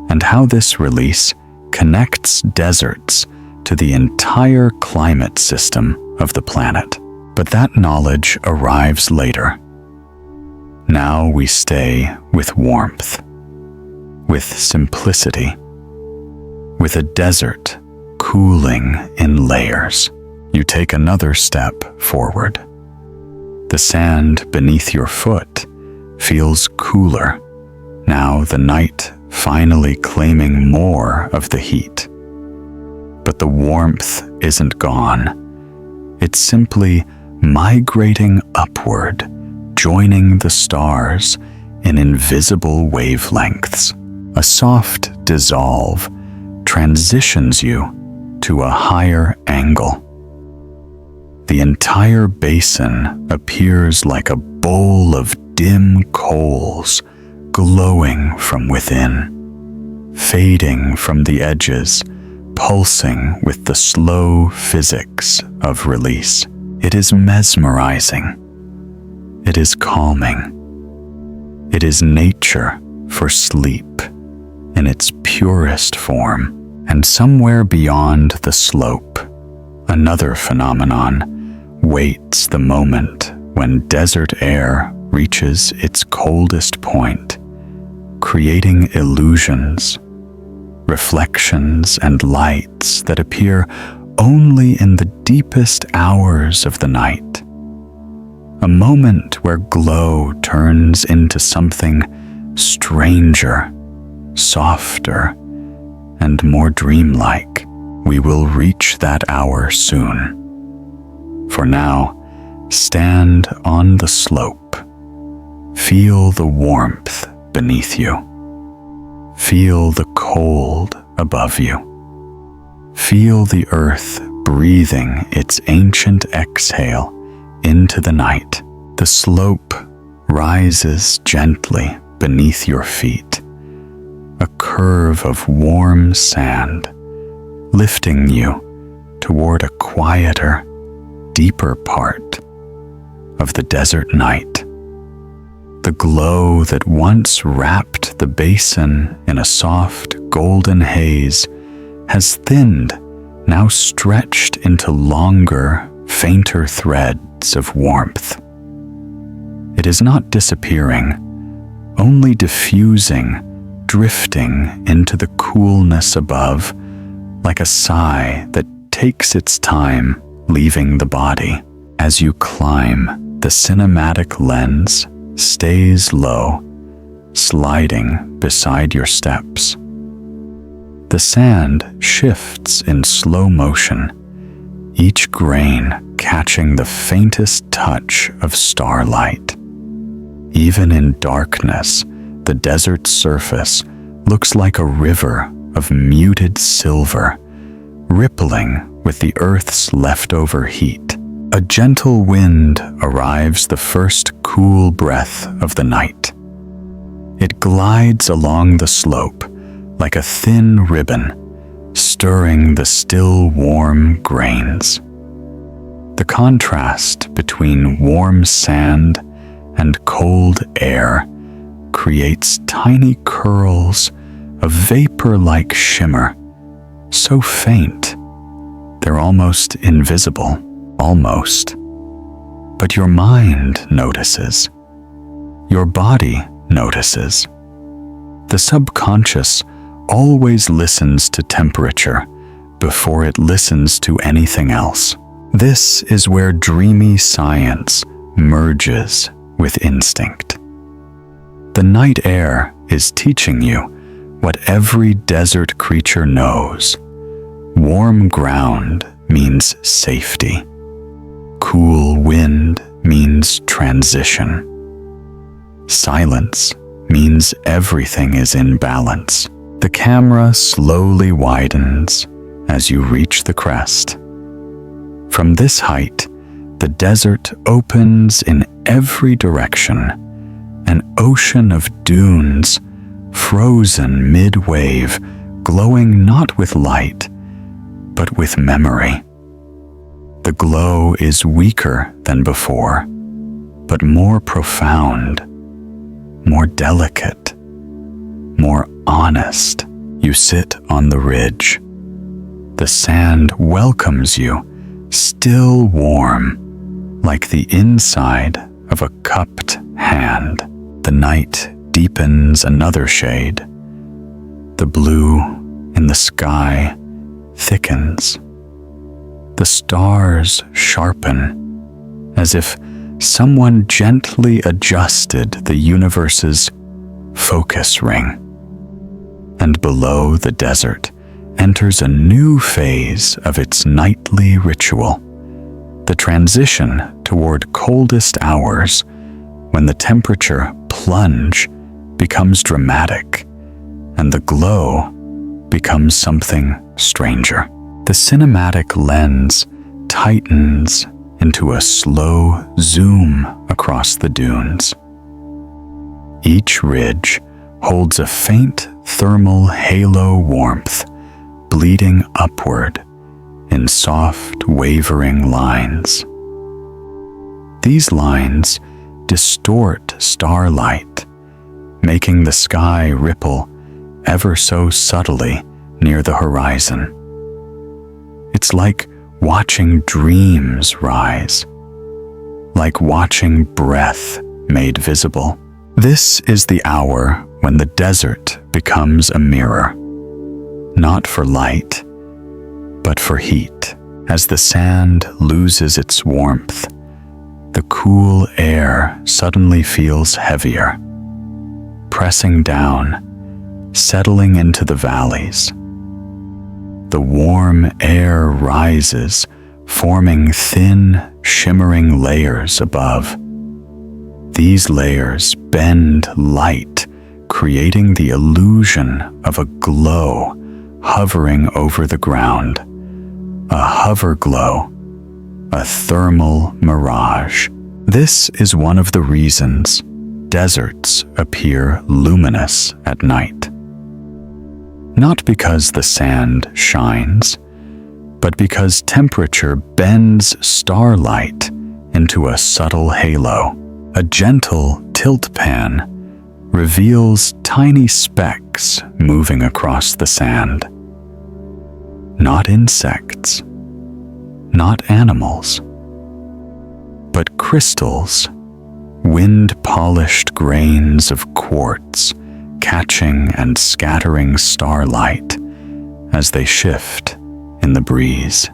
Speaker 1: and how this release connects deserts to the entire climate system of the planet. But that knowledge arrives later. Now we stay with warmth, with simplicity, with a desert cooling in layers. You take another step forward. The sand beneath your foot feels cooler, now the night finally claiming more of the heat. But the warmth isn't gone. It's simply migrating upward, joining the stars in invisible wavelengths. A soft dissolve transitions you to a higher angle. The entire basin appears like a bowl of dim coals, glowing from within, fading from the edges, pulsing with the slow physics of release. It is mesmerizing. It is calming. It is nature for sleep in its purest form. And somewhere beyond the slope, another phenomenon waits the moment when desert air reaches its coldest point, creating illusions, reflections, and lights that appear only in the deepest hours of the night. A moment where glow turns into something stranger, softer, and more dreamlike. We will reach that hour soon. For now, stand on the slope. Feel the warmth beneath you. Feel the cold above you. Feel the earth breathing its ancient exhale into the night. The slope rises gently beneath your feet, a curve of warm sand, lifting you toward a quieter, deeper part of the desert night. The glow that once wrapped the basin in a soft, golden haze has thinned, now stretched into longer, fainter threads of warmth. It is not disappearing, only diffusing, drifting into the coolness above, like a sigh that takes its time leaving the body. As you climb, the cinematic lens stays low, sliding beside your steps. The sand shifts in slow motion, each grain catching the faintest touch of starlight. Even in darkness, the desert surface looks like a river of muted silver, rippling with the earth's leftover heat. A gentle wind arrives, the first cool breath of the night. It glides along the slope like a thin ribbon, stirring the still warm grains. The contrast between warm sand and cold air creates tiny curls of vapor-like shimmer, so faint they're almost invisible, almost. But your mind notices. Your body notices. The subconscious always listens to temperature before it listens to anything else. This is where dreamy science merges with instinct. The night air is teaching you what every desert creature knows. Warm ground means safety. Cool wind means transition. Silence means everything is in balance. The camera slowly widens as you reach the crest. From this height, the desert opens in every direction, an ocean of dunes, frozen mid-wave, glowing not with light, but with memory. The glow is weaker than before, but more profound, more delicate, more honest. You sit on the ridge. The sand welcomes you, still warm, like the inside of a cupped hand. The night deepens another shade. The blue in the sky thickens. The stars sharpen, as if someone gently adjusted the universe's focus ring. And below the desert enters a new phase of its nightly ritual, the transition toward coldest hours, when the temperature plunge becomes dramatic and the glow becomes something stranger. The cinematic lens tightens into a slow zoom across the dunes. Each ridge holds a faint thermal halo warmth, bleeding upward in soft, wavering lines. These lines distort starlight, making the sky ripple ever so subtly near the horizon. It's like watching dreams rise, like watching breath made visible. This is the hour when the desert becomes a mirror, not for light, but for heat. As the sand loses its warmth, the cool air suddenly feels heavier, pressing down, settling into the valleys. The warm air rises, forming thin, shimmering layers above. These layers bend light, creating the illusion of a glow hovering over the ground. A hover glow, a thermal mirage. This is one of the reasons deserts appear luminous at night. Not because the sand shines, but because temperature bends starlight into a subtle halo. A gentle tilt pan reveals tiny specks moving across the sand. Not insects, not animals, but crystals, wind-polished grains of quartz catching and scattering starlight as they shift in the breeze.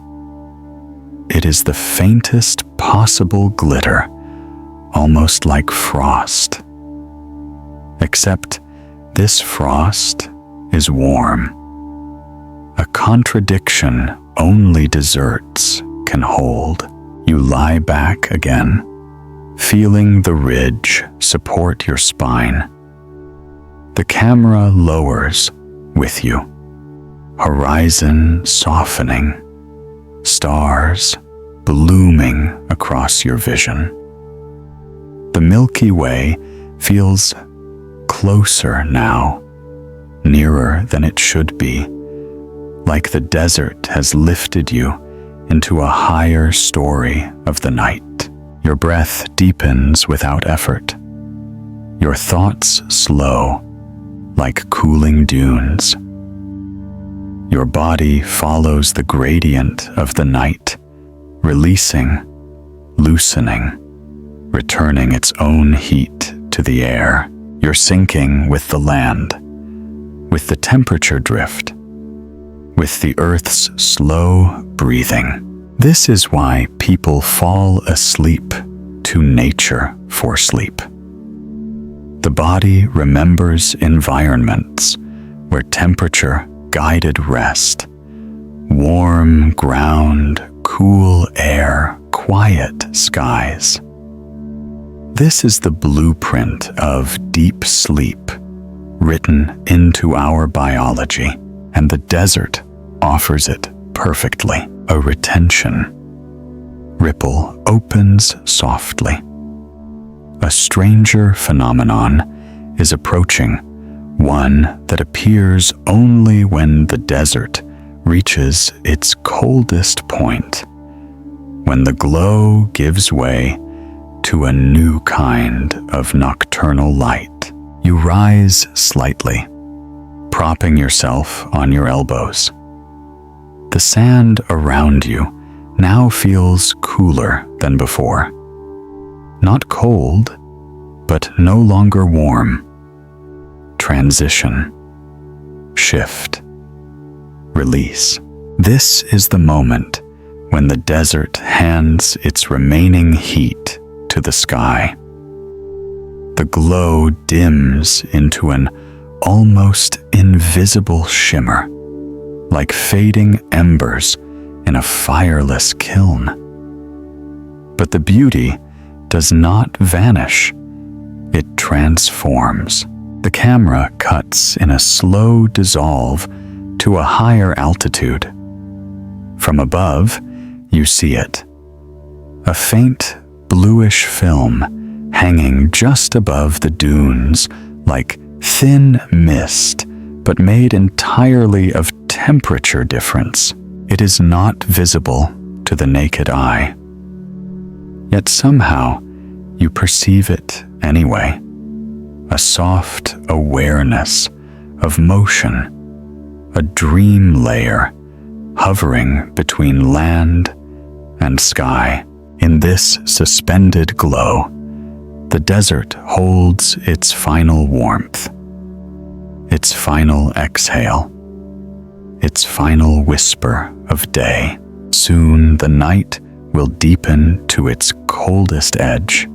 Speaker 1: It is the faintest possible glitter, almost like frost. Except this frost is warm. A contradiction only deserts can hold. You lie back again, feeling the ridge support your spine. The camera lowers with you, horizon softening, stars blooming across your vision. The Milky Way feels closer now, nearer than it should be, like the desert has lifted you into a higher story of the night. Your breath deepens without effort. Your thoughts slow, like cooling dunes. Your body follows the gradient of the night, releasing, loosening, returning its own heat to the air. You're sinking with the land, with the temperature drift, with the earth's slow breathing. This is why people fall asleep to nature for sleep. The body remembers environments where temperature guided rest, warm ground, cool air, quiet skies. This is the blueprint of deep sleep written into our biology, and the desert offers it perfectly. A retention ripple opens softly. A stranger phenomenon is approaching, one that appears only when the desert reaches its coldest point, when the glow gives way to a new kind of nocturnal light. You rise slightly, propping yourself on your elbows. The sand around you now feels cooler than before. Not cold, but no longer warm. Transition, shift, release. This is the moment when the desert hands its remaining heat to the sky. The glow dims into an almost invisible shimmer, like fading embers in a fireless kiln. But the beauty does not vanish. It transforms. The camera cuts in a slow dissolve to a higher altitude. From above, you see it. A faint bluish film hanging just above the dunes, like thin mist, but made entirely of temperature difference. It is not visible to the naked eye. Yet somehow you perceive it anyway. A soft awareness of motion, a dream layer hovering between land and sky. In this suspended glow, the desert holds its final warmth, its final exhale, its final whisper of day. Soon the night will deepen to its coldest edge.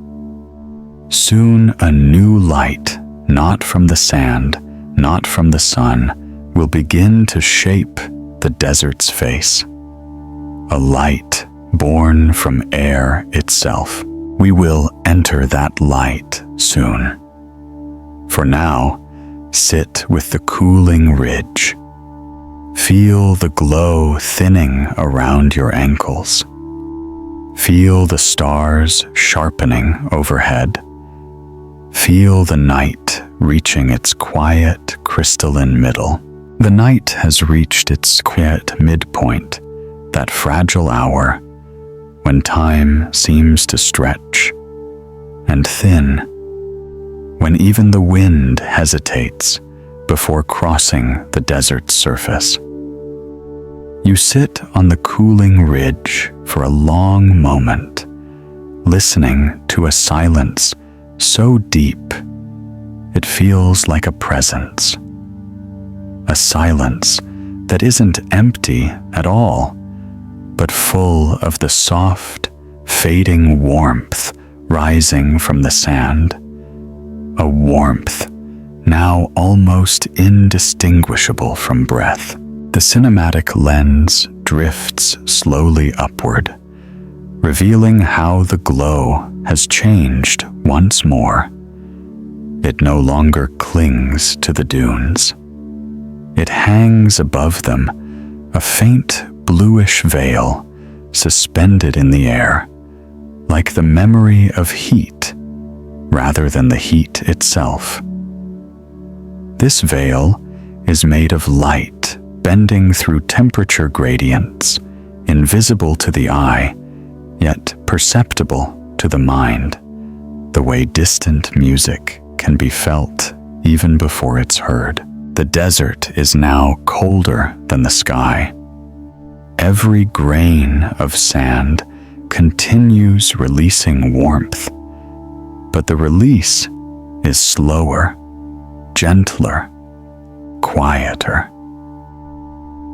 Speaker 1: Soon a new light, not from the sand, not from the sun, will begin to shape the desert's face. A light born from air itself. We will enter that light soon. For now, sit with the cooling ridge. Feel the glow thinning around your ankles. Feel the stars sharpening overhead. Feel the night reaching its quiet, crystalline middle. The night has reached its quiet midpoint, that fragile hour when time seems to stretch and thin, when even the wind hesitates before crossing the desert's surface. You sit on the cooling ridge for a long moment, listening to a silence so deep it feels like a presence. A silence that isn't empty at all, but full of the soft, fading warmth rising from the sand. A warmth now almost indistinguishable from breath. The cinematic lens drifts slowly upward, revealing how the glow has changed once more. It no longer clings to the dunes. It hangs above them, a faint bluish veil suspended in the air, like the memory of heat rather than the heat itself. This veil is made of light bending through temperature gradients, invisible to the eye, yet perceptible to the mind, the way distant music can be felt even before it's heard. The desert is now colder than the sky. Every grain of sand continues releasing warmth, but the release is slower, gentler, quieter.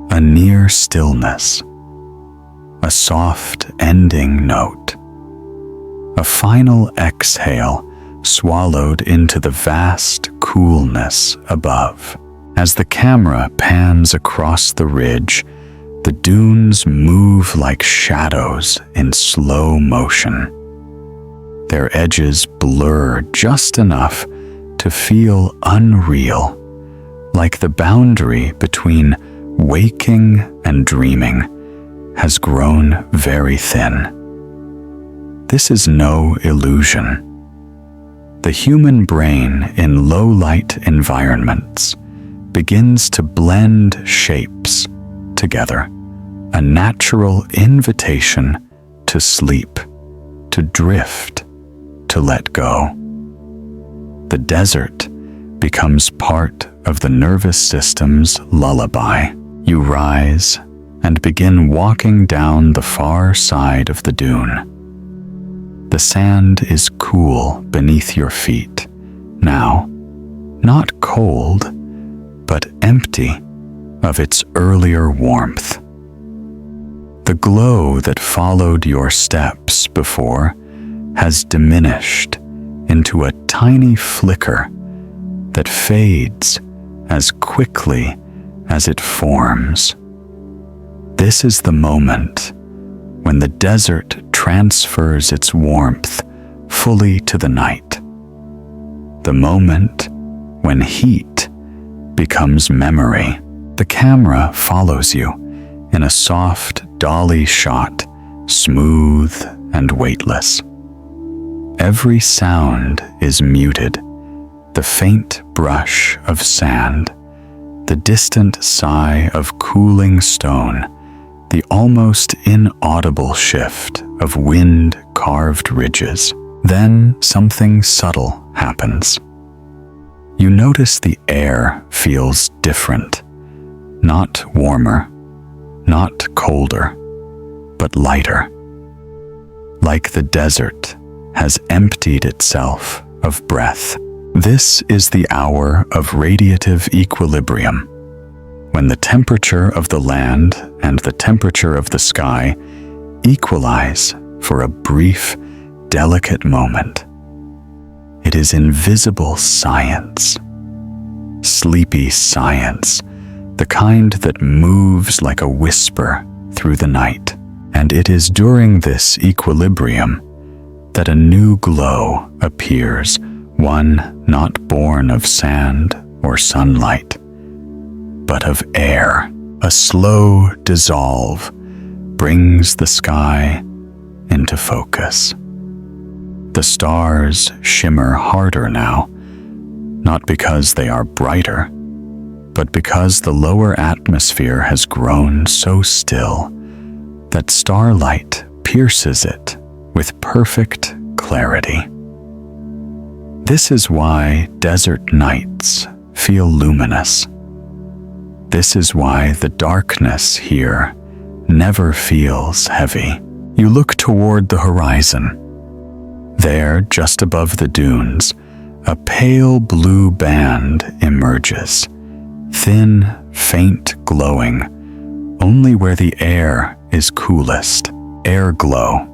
Speaker 1: A near stillness, a soft ending note, a final exhale swallowed into the vast coolness above. As the camera pans across the ridge, the dunes move like shadows in slow motion. Their edges blur just enough to feel unreal, like the boundary between waking and dreaming has grown very thin. This is no illusion. The human brain in low-light environments begins to blend shapes together, a natural invitation to sleep, to drift, to let go. The desert becomes part of the nervous system's lullaby. You rise and begin walking down the far side of the dune. The sand is cool beneath your feet, now not cold, but empty of its earlier warmth. The glow that followed your steps before has diminished into a tiny flicker that fades as quickly as it forms. This is the moment when the desert transfers its warmth fully to the night. The moment when heat becomes memory. The camera follows you in a soft dolly shot, smooth and weightless. Every sound is muted, the faint brush of sand, the distant sigh of cooling stone, the almost inaudible shift of wind-carved ridges. Then something subtle happens. You notice the air feels different, not warmer, not colder, but lighter. Like the desert has emptied itself of breath. This is the hour of radiative equilibrium, when the temperature of the land and the temperature of the sky equalize for a brief, delicate moment. It is invisible science, sleepy science, the kind that moves like a whisper through the night. And it is during this equilibrium that a new glow appears, one not born of sand or sunlight, but of air. A slow dissolve brings the sky into focus. The stars shimmer harder now, not because they are brighter, but because the lower atmosphere has grown so still that starlight pierces it with perfect clarity. This is why desert nights feel luminous. This is why the darkness here never feels heavy. You look toward the horizon. There, just above the dunes, a pale blue band emerges, thin, faint glowing, only where the air is coolest. Airglow,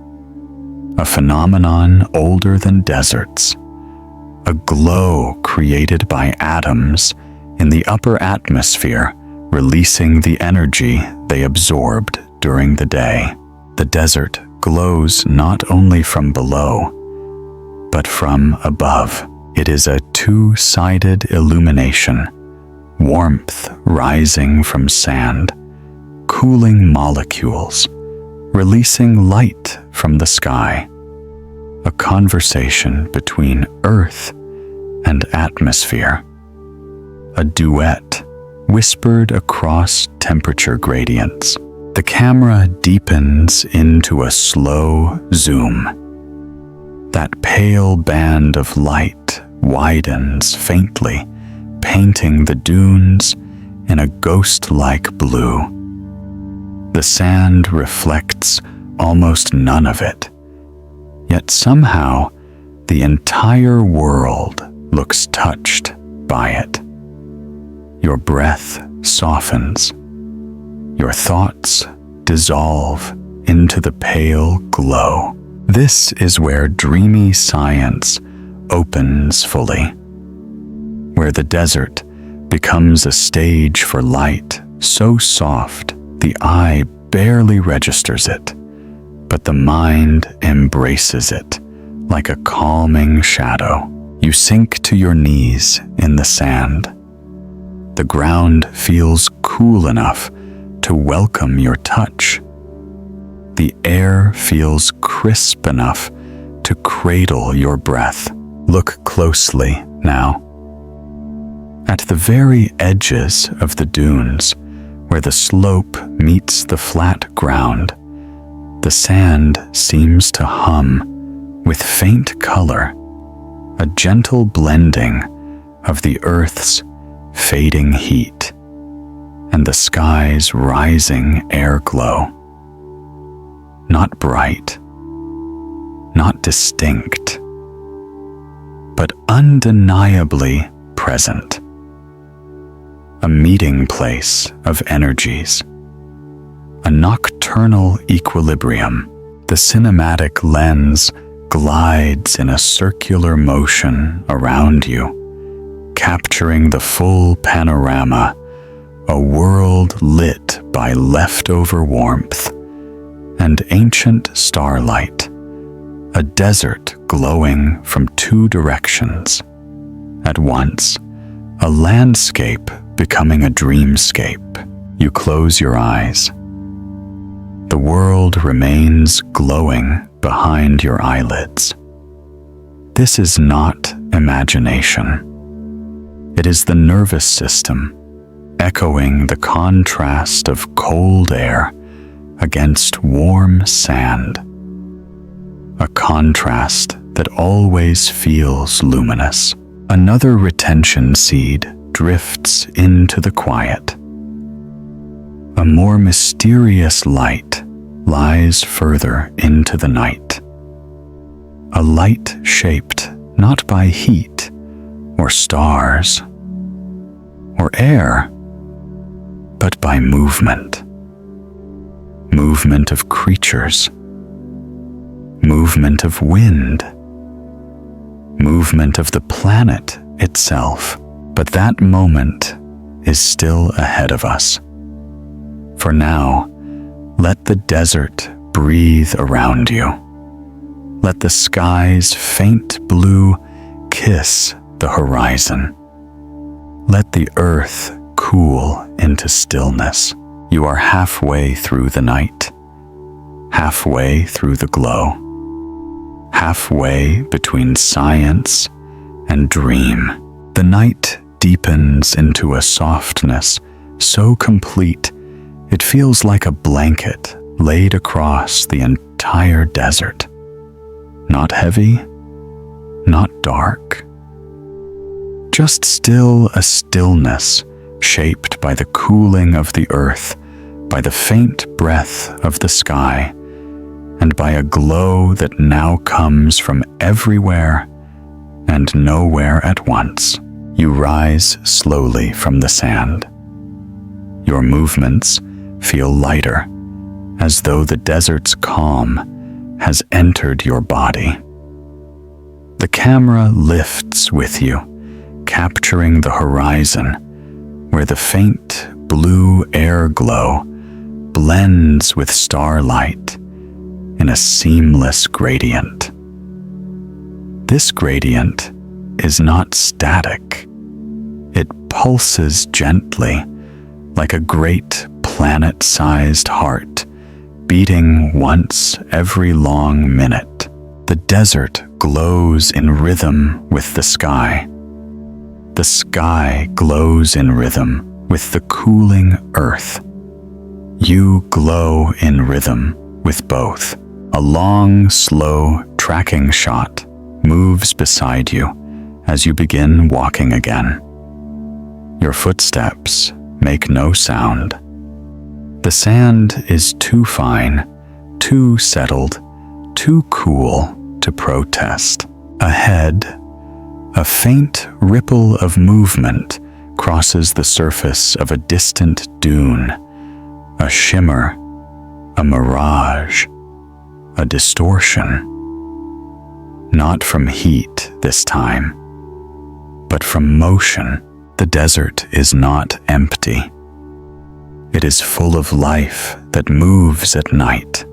Speaker 1: a phenomenon older than deserts, a glow created by atoms in the upper atmosphere releasing the energy they absorbed during the day. The desert glows not only from below, but from above. It is a two-sided illumination, warmth rising from sand, cooling molecules, releasing light from the sky, a conversation between earth and atmosphere, a duet whispered across temperature gradients. The camera deepens into a slow zoom. That pale band of light widens faintly, painting the dunes in a ghost-like blue. The sand reflects almost none of it, yet somehow the entire world looks touched by it. Your breath softens. Your thoughts dissolve into the pale glow. This is where dreamy science opens fully, where the desert becomes a stage for light so soft the eye barely registers it, but the mind embraces it like a calming shadow. You sink to your knees in the sand. The ground feels cool enough to welcome your touch. The air feels crisp enough to cradle your breath. Look closely now. At the very edges of the dunes, where the slope meets the flat ground, the sand seems to hum with faint color, a gentle blending of the earth's fading heat and the sky's rising airglow. Not bright, not distinct, but undeniably present. A meeting place of energies, a nocturnal equilibrium. The cinematic lens glides in a circular motion around you, capturing the full panorama, a world lit by leftover warmth and ancient starlight, a desert glowing from two directions. At once, a landscape becoming a dreamscape. You close your eyes. The world remains glowing behind your eyelids. This is not imagination. It is the nervous system, echoing the contrast of cold air against warm sand. A contrast that always feels luminous. Another retention seed drifts into the quiet. A more mysterious light lies further into the night. A light shaped not by heat or stars or air, but by movement. Movement of creatures, movement of wind, movement of the planet itself. But that moment is still ahead of us. For now, let the desert breathe around you. Let the sky's faint blue kiss the horizon. Let the earth cool into stillness. You are halfway through the night, halfway through the glow, halfway between science and dream. The night deepens into a softness so complete it feels like a blanket laid across the entire desert. Not heavy, not dark, just still a stillness shaped by the cooling of the earth, by the faint breath of the sky, and by a glow that now comes from everywhere and nowhere at once. You rise slowly from the sand. Your movements feel lighter, as though the desert's calm has entered your body. The camera lifts with you, capturing the horizon, where the faint blue airglow blends with starlight in a seamless gradient. This gradient is not static. It pulses gently, like a great planet-sized heart, beating once every long minute. The desert glows in rhythm with the sky. The sky glows in rhythm with the cooling earth. You glow in rhythm with both. A long, slow tracking shot moves beside you as you begin walking again. Your footsteps make no sound. The sand is too fine, too settled, too cool to protest. Ahead, a faint ripple of movement crosses the surface of a distant dune, a shimmer, a mirage, a distortion. Not from heat this time, but from motion. The desert is not empty. It is full of life that moves at night,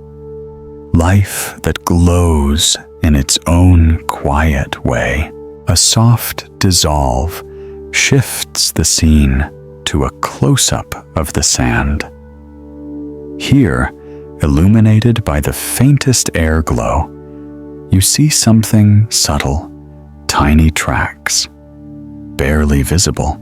Speaker 1: life that glows in its own quiet way. A soft dissolve shifts the scene to a close-up of the sand. Here, illuminated by the faintest airglow, you see something subtle, tiny tracks, barely visible,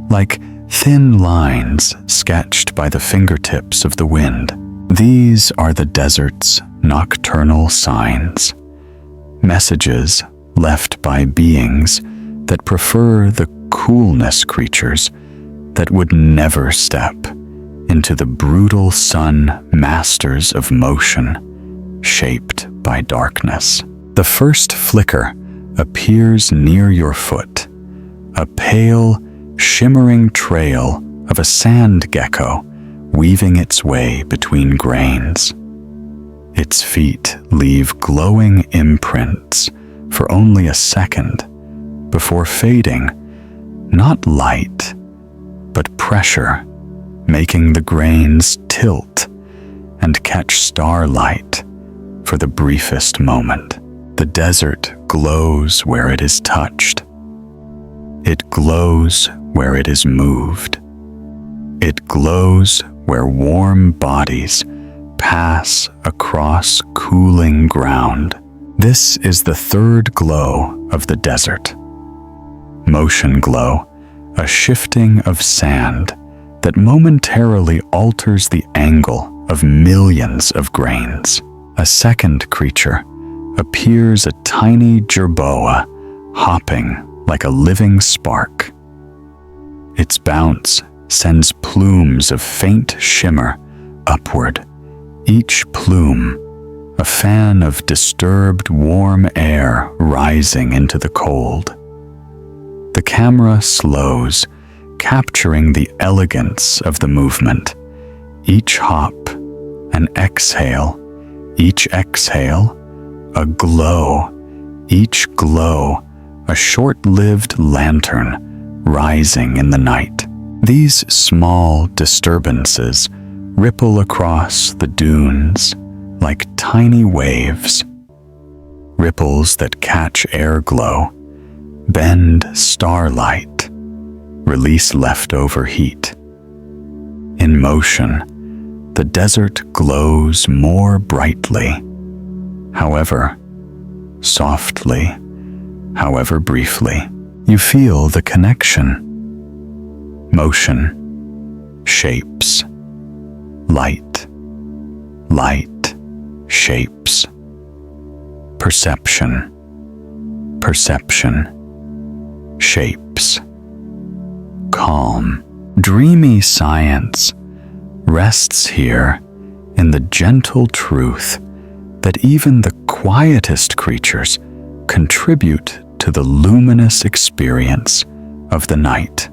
Speaker 1: like thin lines sketched by the fingertips of the wind. These are the desert's nocturnal signs, messages left by beings that prefer the coolness creatures that would never step into the brutal sun masters of motion, shaped by darkness. The first flicker appears near your foot, a pale, shimmering trail of a sand gecko weaving its way between grains. Its feet leave glowing imprints for only a second before fading, not light, but pressure, making the grains tilt and catch starlight for the briefest moment. The desert glows where it is touched. It glows where it is moved. It glows where warm bodies pass across cooling ground. This is the third glow of the desert. Motion glow, a shifting of sand that momentarily alters the angle of millions of grains. A second creature appears, a tiny jerboa hopping like a living spark. Its bounce sends plumes of faint shimmer upward, each plume a fan of disturbed warm air rising into the cold. The camera slows, capturing the elegance of the movement. Each hop, an exhale, each exhale, a glow, each glow, a short-lived lantern rising in the night. These small disturbances ripple across the dunes like tiny waves, ripples that catch airglow, bend starlight, release leftover heat. In motion, the desert glows more brightly, however softly, however briefly. You feel the connection. Motion, shapes, light, light, shapes. Perception, perception, shapes. Calm, dreamy science rests here in the gentle truth that even the quietest creatures contribute to the luminous experience of the night.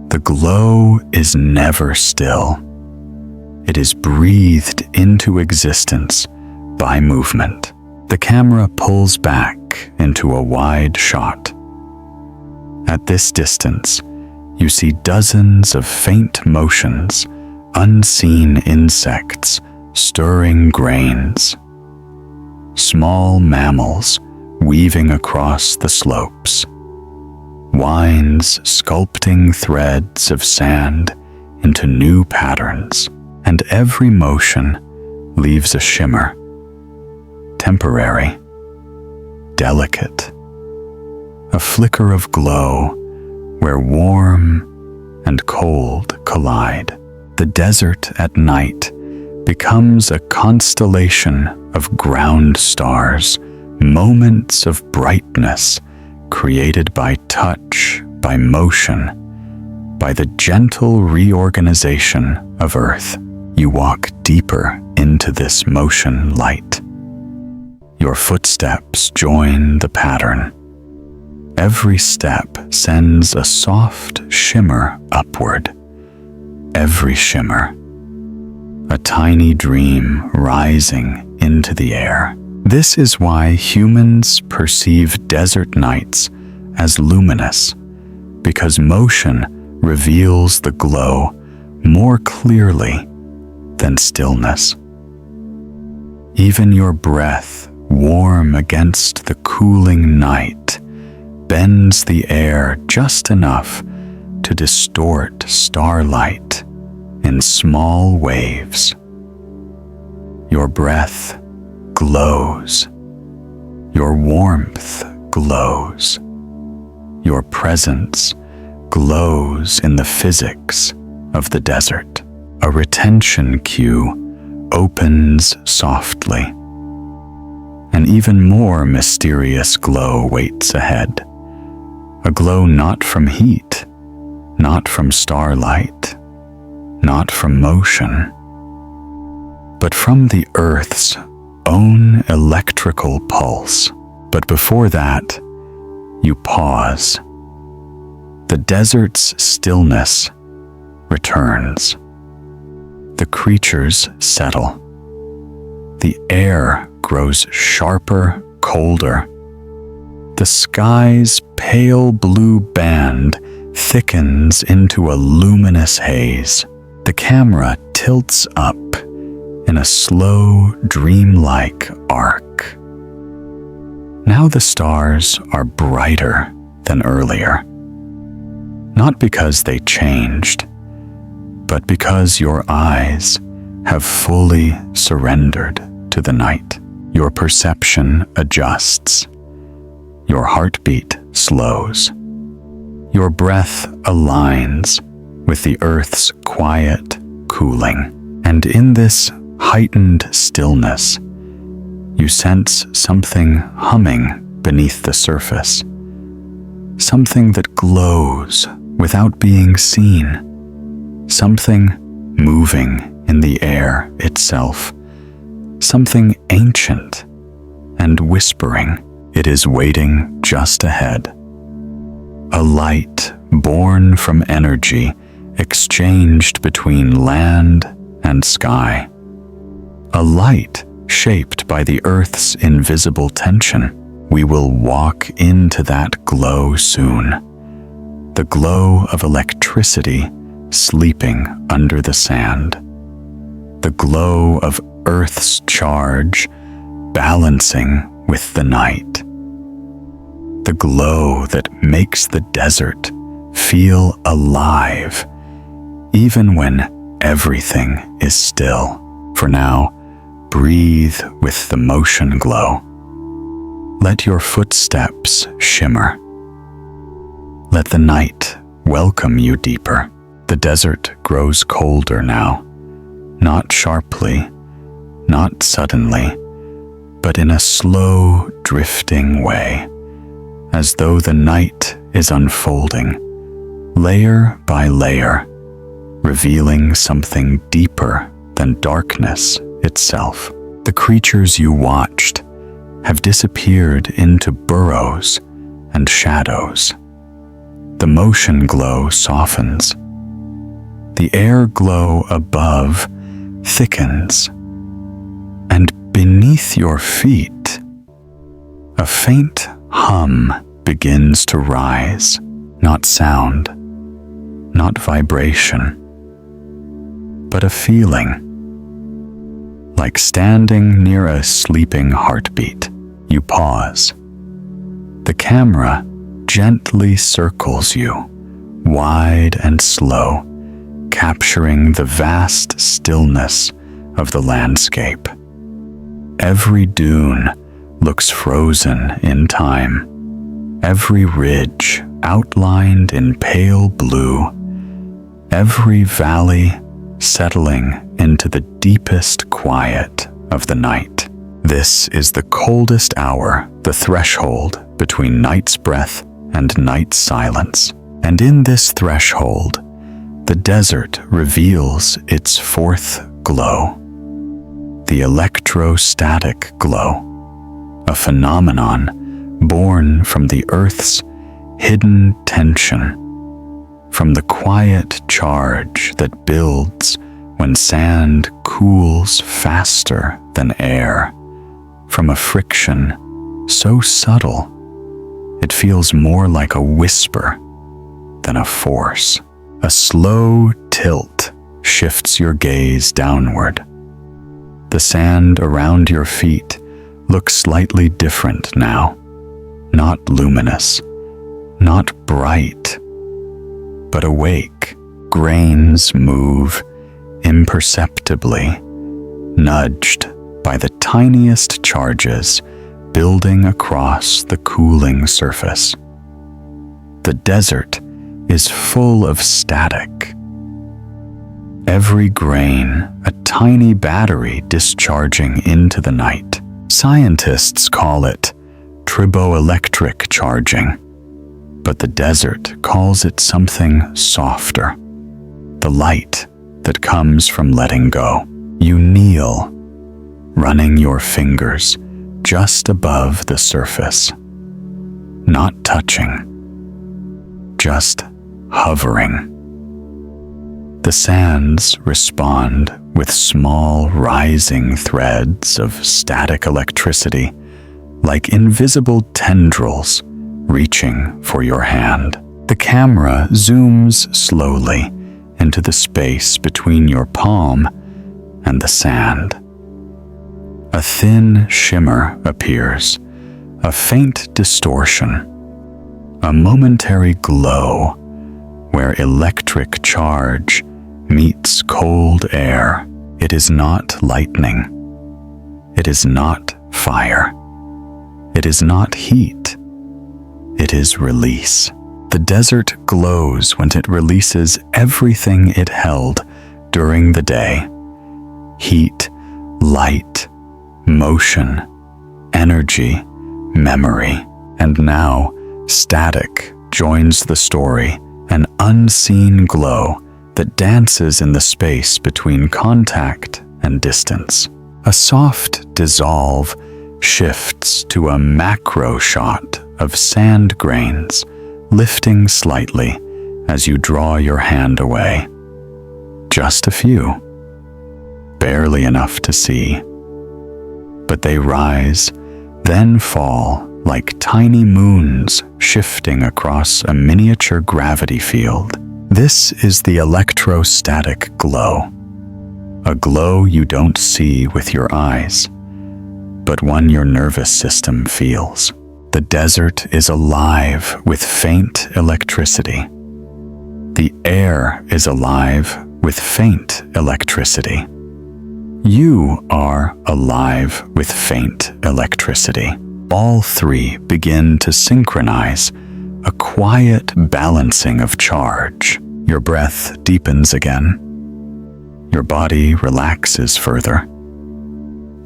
Speaker 1: The glow is never still. It is breathed into existence by movement. The camera pulls back into a wide shot. At this distance, you see dozens of faint motions, unseen insects stirring grains, small mammals weaving across the slopes, winds sculpting threads of sand into new patterns, and every motion leaves a shimmer, temporary, delicate, a flicker of glow where warm and cold collide. The desert at night becomes a constellation of ground stars, moments of brightness created by touch, by motion, by the gentle reorganization of Earth. You walk deeper into this motion light. Your footsteps join the pattern. Every step sends a soft shimmer upward. Every shimmer, a tiny dream rising into the air. This is why humans perceive desert nights as luminous, because motion reveals the glow more clearly than stillness. Even your breath, warm against the cooling night, bends the air just enough to distort starlight in small waves. Your breath glows. Your warmth glows. Your presence glows in the physics of the desert. A retention queue opens softly. An even more mysterious glow waits ahead. A glow not from heat, not from starlight, not from motion, but from the Earth's own electrical pulse. But before that, you pause. The desert's stillness returns. The creatures settle. The air grows sharper, colder. The sky's pale blue band thickens into a luminous haze. The camera tilts up in a slow, dreamlike arc. Now the stars are brighter than earlier. Not because they changed, but because your eyes have fully surrendered to the night. Your perception adjusts. Your heartbeat slows. Your breath aligns with the Earth's quiet cooling. And in this heightened stillness, you sense something humming beneath the surface. Something that glows without being seen. Something moving in the air itself. Something ancient and whispering. It is waiting just ahead. A light born from energy exchanged between land and sky. A light shaped by the Earth's invisible tension. We will walk into that glow soon. The glow of electricity sleeping under the sand. The glow of Earth's charge balancing with the night. The glow that makes the desert feel alive, even when everything is still. For now, breathe with the motion glow. Let your footsteps shimmer. Let the night welcome you deeper. The desert grows colder now, not sharply, not suddenly, but in a slow, drifting way, as though the night is unfolding, layer by layer, revealing something deeper than darkness itself. The creatures you watched have disappeared into burrows and shadows. The motion glow softens. The air glow above thickens. And beneath your feet, a faint hum begins to rise. Not sound, not vibration, but a feeling. Like standing near a sleeping heartbeat, you pause. The camera gently circles you, wide and slow, capturing the vast stillness of the landscape. Every dune looks frozen in time. Every ridge outlined in pale blue. every valley settling into the deepest quiet of the night. This is the coldest hour, the threshold between night's breath and night's silence. And in this threshold, the desert reveals its fourth glow, the electrostatic glow, a phenomenon born from the Earth's hidden tension, from the quiet charge that builds when sand cools faster than air, from a friction so subtle it feels more like a whisper than a force. A slow tilt shifts your gaze downward. The sand around your feet looks slightly different now, not luminous, not bright, but awake. Grains move imperceptibly, nudged by the tiniest charges building across the cooling surface. The desert is full of static. Every grain, a tiny battery discharging into the night. Scientists call it triboelectric charging, but the desert calls it something softer. The light that comes from letting go. You kneel, running your fingers just above the surface, not touching, just hovering. The sands respond with small rising threads of static electricity, like invisible tendrils reaching for your hand. The camera zooms slowly into the space between your palm and the sand. A thin shimmer appears, a faint distortion, a momentary glow where electric charge meets cold air. It is not lightning. It is not fire. It is not heat. It is release. The desert glows when it releases everything it held during the day. Heat, light, motion, energy, memory, and now static joins the story, an unseen glow that dances in the space between contact and distance. A soft dissolve shifts to a macro shot of sand grains lifting slightly as you draw your hand away. Just a few, barely enough to see. But they rise, then fall like tiny moons shifting across a miniature gravity field. This is the electrostatic glow, a glow you don't see with your eyes, but one your nervous system feels. The desert is alive with faint electricity. The air is alive with faint electricity. You are alive with faint electricity. All three begin to synchronize, a quiet balancing of charge. Your breath deepens again. Your body relaxes further.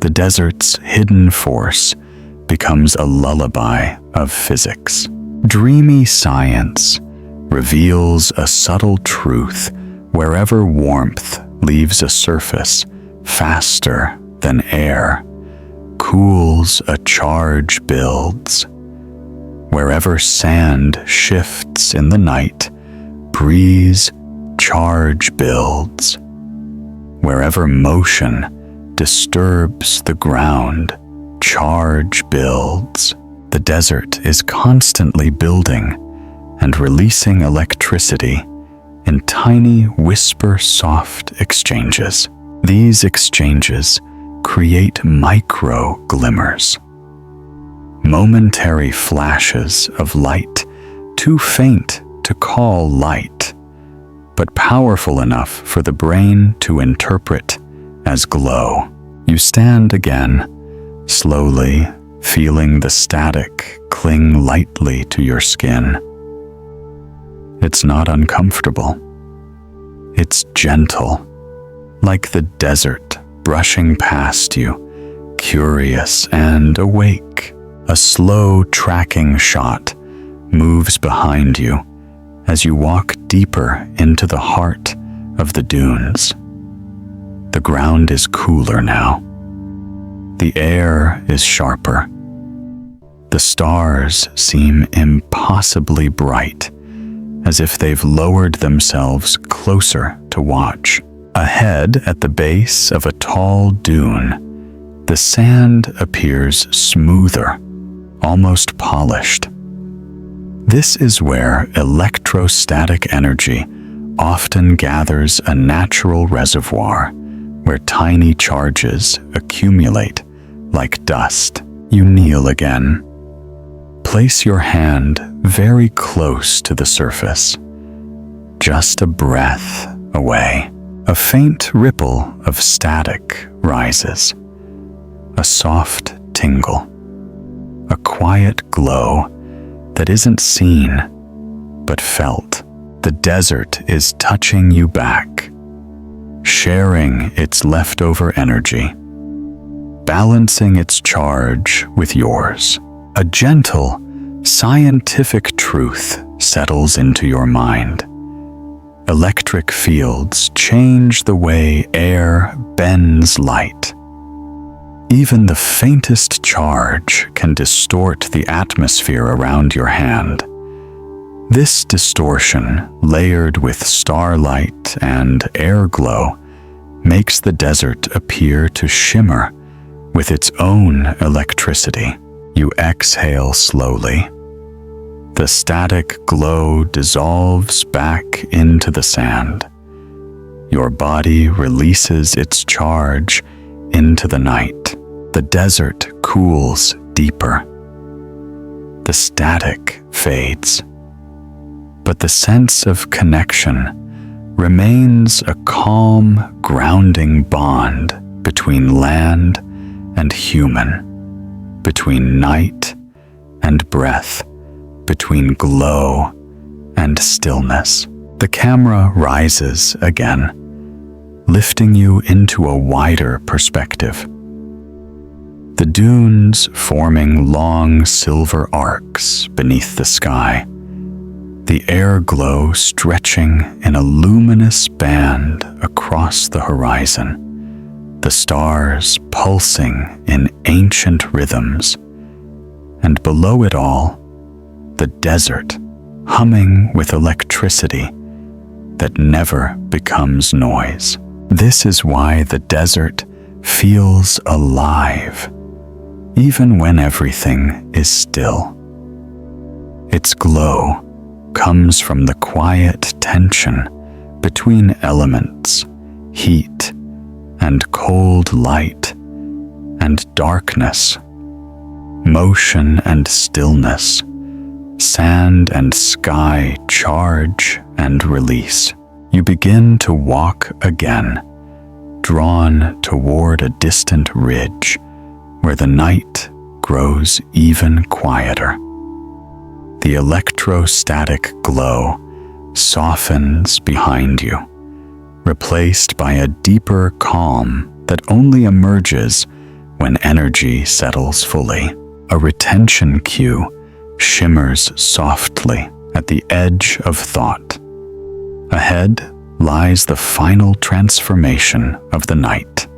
Speaker 1: The desert's hidden force becomes a lullaby of physics. Dreamy science reveals a subtle truth wherever warmth leaves a surface faster than air, cools a charge builds. Wherever sand shifts in the night, breeze charge builds. Wherever motion disturbs the ground, charge builds. The desert is constantly building and releasing electricity in tiny whisper-soft exchanges. These exchanges create micro glimmers, momentary flashes of light, too faint to call light, but powerful enough for the brain to interpret as glow. You stand again, slowly feeling the static cling lightly to your skin. It's not uncomfortable. It's gentle, like the desert brushing past you, curious and awake. A slow tracking shot moves behind you as you walk deeper into the heart of the dunes. The ground is cooler now. The air is sharper. The stars seem impossibly bright, as if they've lowered themselves closer to watch. Ahead, at the base of a tall dune, the sand appears smoother, almost polished. This is where electrostatic energy often gathers a natural reservoir where tiny charges accumulate like dust. You kneel again. Place your hand very close to the surface, just a breath away. A faint ripple of static rises, a soft tingle, a quiet glow that isn't seen but felt. The desert is touching you back, sharing its leftover energy, balancing its charge with yours. A gentle, scientific truth settles into your mind. Electric fields change the way air bends light. Even the faintest charge can distort the atmosphere around your hand. This distortion, layered with starlight and airglow, makes the desert appear to shimmer with its own electricity. You exhale slowly. The static glow dissolves back into the sand. Your body releases its charge into the night. The desert cools deeper. The static fades. But the sense of connection remains a calm, grounding bond between land and human, between night and breath, between glow and stillness. The camera rises again, lifting you into a wider perspective. The dunes forming long silver arcs beneath the sky, the airglow stretching in a luminous band across the horizon, the stars pulsing in ancient rhythms, and below it all, the desert humming with electricity that never becomes noise. This is why the desert feels alive, even when everything is still. Its glow comes from the quiet tension between elements, heat and cold light, and darkness, motion and stillness, sand and sky charge and release. You begin to walk again, drawn toward a distant ridge where the night grows even quieter. The electrostatic glow softens behind you, replaced by a deeper calm that only emerges when energy settles fully. A retention cue shimmers softly at the edge of thought. Ahead lies the final transformation of the night,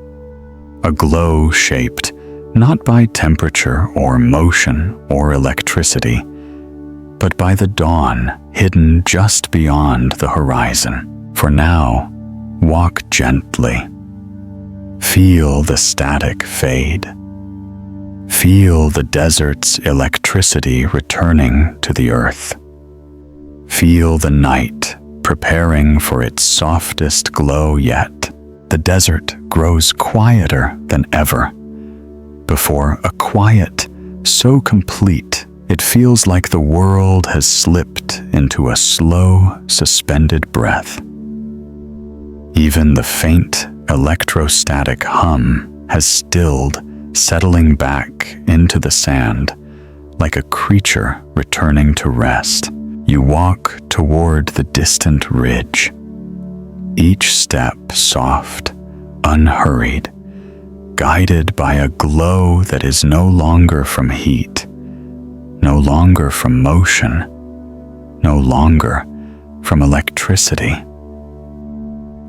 Speaker 1: a glow shaped not by temperature or motion or electricity, but by the dawn hidden just beyond the horizon. For now, walk gently. Feel the static fade. Feel the desert's electricity returning to the earth. Feel the night preparing for its softest glow yet. The desert grows quieter than ever. Before a quiet so complete it feels like the world has slipped into a slow, suspended breath. Even the faint electrostatic hum has stilled, settling back into the sand like a creature returning to rest. You walk toward the distant ridge. each step soft, unhurried, guided by a glow that is no longer from heat, no longer from motion, no longer from electricity,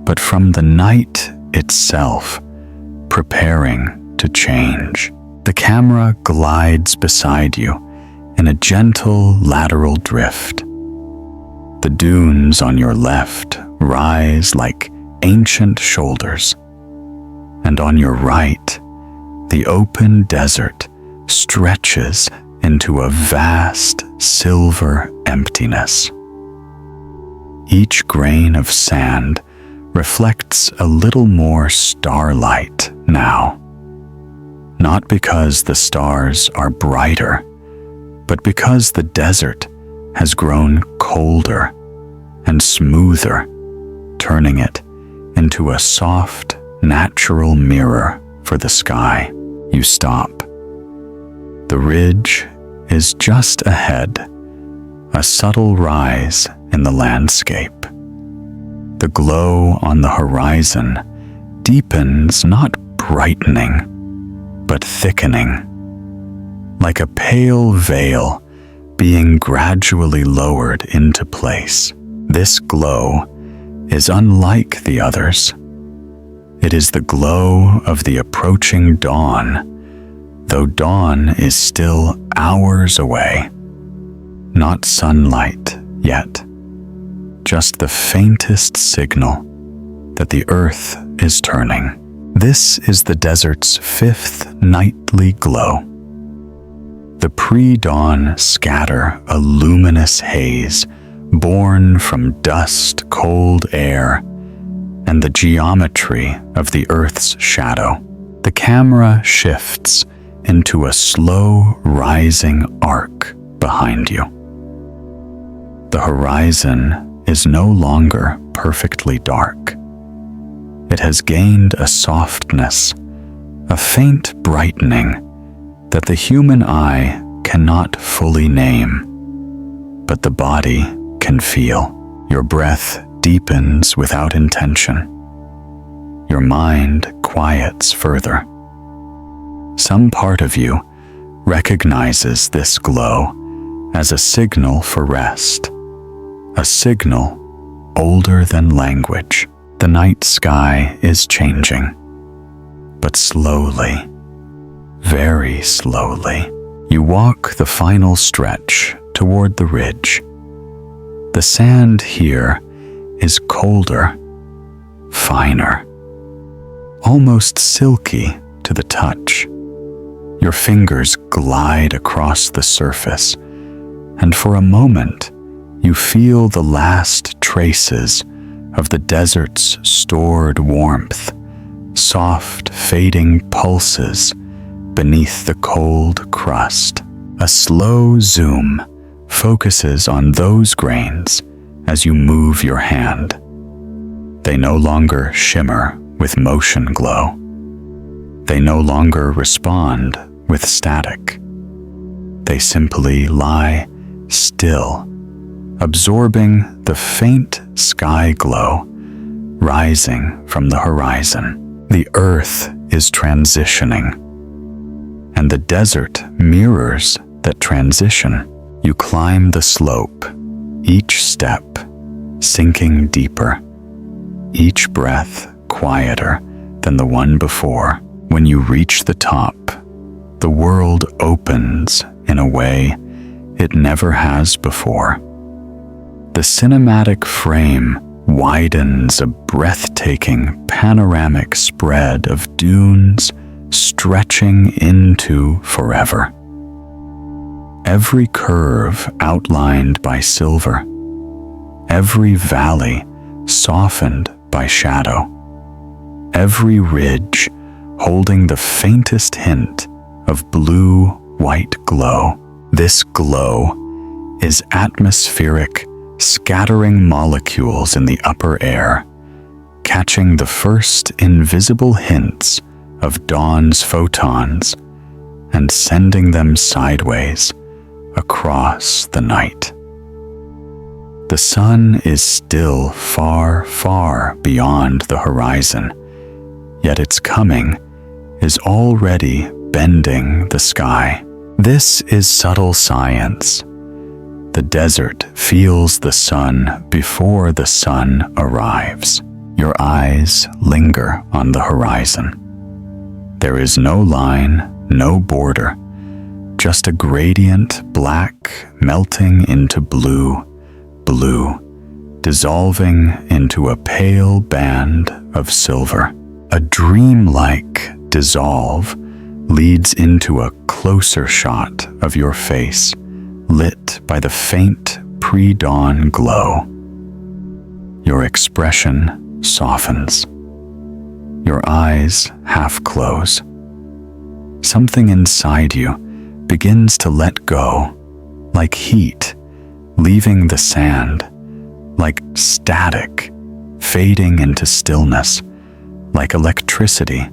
Speaker 1: but from the night itself, preparing to change. The camera glides beside you in a gentle lateral drift. The dunes on your left rise like ancient shoulders, and on your right, the open desert stretches into a vast silver emptiness. Each grain of sand reflects a little more starlight now, not because the stars are brighter, but because the desert has grown colder and smoother, turning it into a soft, natural mirror for the sky. You stop. The ridge is just ahead, a subtle rise in the landscape. The glow on the horizon deepens, not brightening, but thickening, like a pale veil being gradually lowered into place. This glow is unlike the others. It is the glow of the approaching dawn, though dawn is still hours away. Not sunlight yet, just the faintest signal that the earth is turning. This is the desert's fifth nightly glow. The pre-dawn scatter a luminous haze born from dust, cold air, and the geometry of the Earth's shadow. The camera shifts into a slow rising arc behind you. The horizon is no longer perfectly dark. It has gained a softness, a faint brightening that the human eye cannot fully name, but the body can feel. Your breath deepens without intention. Your mind quiets further. Some part of you recognizes this glow as a signal for rest, a signal older than language. The night sky is changing, but slowly, very slowly. You walk the final stretch toward the ridge. The sand here is colder, finer, almost silky to the touch. Your fingers glide across the surface, and for a moment, you feel the last traces of the desert's stored warmth, soft, fading pulses beneath the cold crust. A slow zoom focuses on those grains as you move your hand. They no longer shimmer with motion glow. They no longer respond with static. They simply lie still, absorbing the faint sky glow rising from the horizon. The earth is transitioning, and the desert mirrors that transition. You climb the slope, each step sinking deeper, each breath quieter than the one before. When you reach the top, the world opens in a way it never has before. The cinematic frame widens, a breathtaking panoramic spread of dunes stretching into forever. Every curve outlined by silver, every valley softened by shadow, every ridge holding the faintest hint of blue-white glow. This glow is atmospheric, scattering molecules in the upper air, catching the first invisible hints of dawn's photons and sending them sideways across the night. The sun is still far, far beyond the horizon, yet its coming is already bending the sky. This is subtle science. The desert feels the sun before the sun arrives. Your eyes linger on the horizon. There is no line, no border, just a gradient black melting into blue, dissolving into a pale band of silver. A dreamlike dissolve leads into a closer shot of your face, lit by the faint pre-dawn glow. Your expression softens. Your eyes half close. Something inside you begins to let go, like heat leaving the sand, like static fading into stillness, like electricity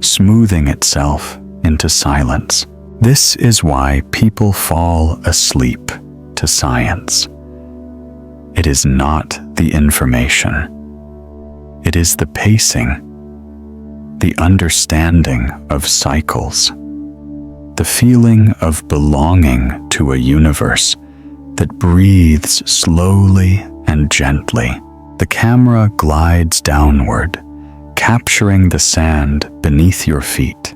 Speaker 1: smoothing itself into silence. This is why people fall asleep to science. It is not the information. It is the pacing, the understanding of cycles, the feeling of belonging to a universe that breathes slowly and gently. The camera glides downward, capturing the sand beneath your feet.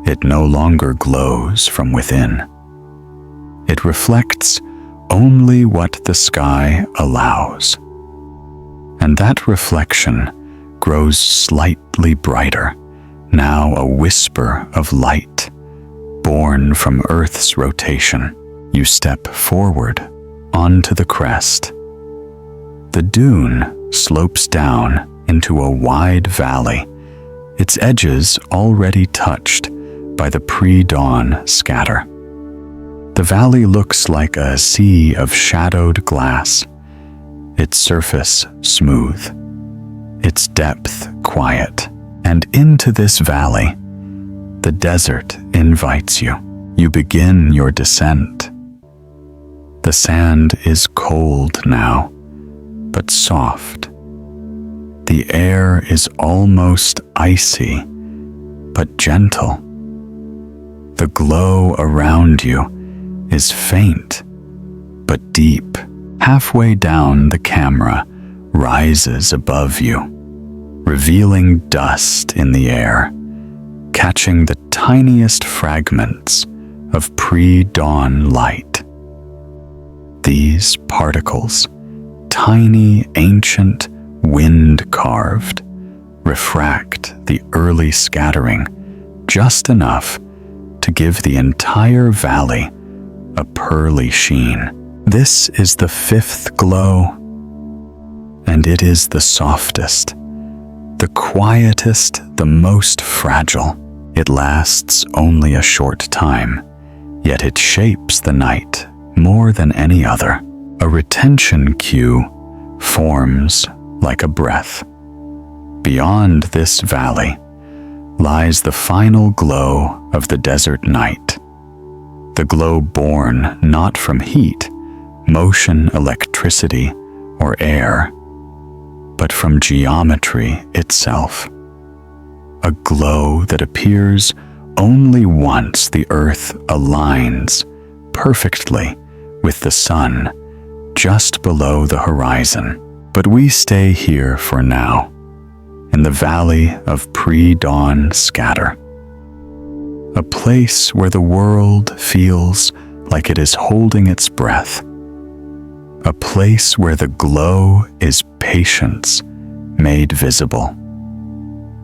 Speaker 1: It no longer glows from within. It reflects only what the sky allows. And that reflection grows slightly brighter, now a whisper of light, born from Earth's rotation. You step forward onto the crest. The dune slopes down into a wide valley, its edges already touched by the pre-dawn scatter. The valley looks like a sea of shadowed glass, its surface smooth, its depth quiet. And into this valley, the desert invites you. You begin your descent. The sand is cold now, but soft. The air is almost icy, but gentle. The glow around you is faint, but deep. Halfway down, the camera rises above you, revealing dust in the air, catching the tiniest fragments of pre-dawn light. These particles, tiny, ancient, wind-carved, refract the early scattering just enough to give the entire valley a pearly sheen. This is the fifth glow, and it is the softest, the quietest, the most fragile. It lasts only a short time, yet it shapes the night more than any other. A retention queue forms like a breath. Beyond this valley lies the final glow of the desert night, the glow born not from heat, motion, electricity, or air, but from geometry itself. A glow that appears only once the earth aligns perfectly with the sun just below the horizon. But we stay here for now, in the valley of pre-dawn scatter, a place where the world feels like it is holding its breath, a place where the glow is patience made visible,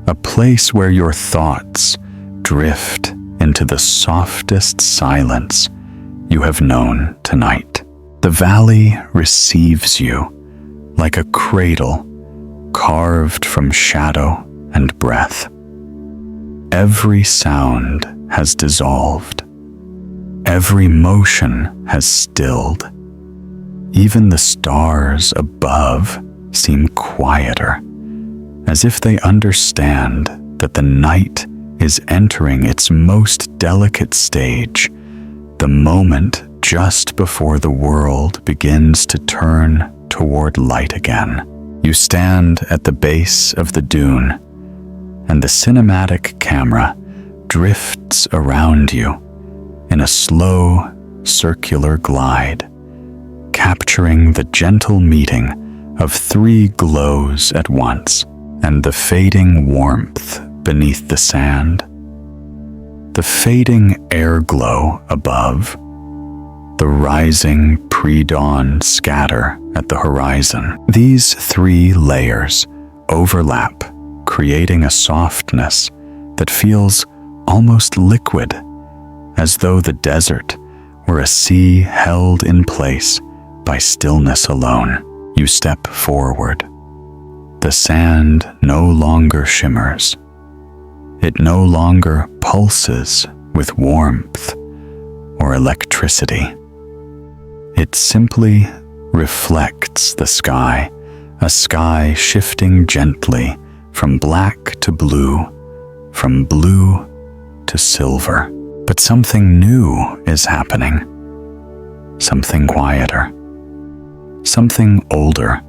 Speaker 1: a place where your thoughts drift into the softest silence you have known tonight. The valley receives you like a cradle carved from shadow and breath. Every sound has dissolved. Every motion has stilled. Even the stars above seem quieter, as if they understand that the night is entering its most delicate stage, the moment just before the world begins to turn toward light again. You stand at the base of the dune, and the cinematic camera drifts around you in a slow, circular glide, capturing the gentle meeting of three glows at once, and the fading warmth beneath the sand, the fading airglow above, the rising pre-dawn scatter at the horizon. These three layers overlap, creating a softness that feels almost liquid, as though the desert were a sea held in place by stillness alone. You step forward. The sand no longer shimmers. It no longer pulses with warmth or electricity. It simply reflects the sky, a sky shifting gently from black to blue, from blue to silver. But something new is happening. Something quieter. Something older.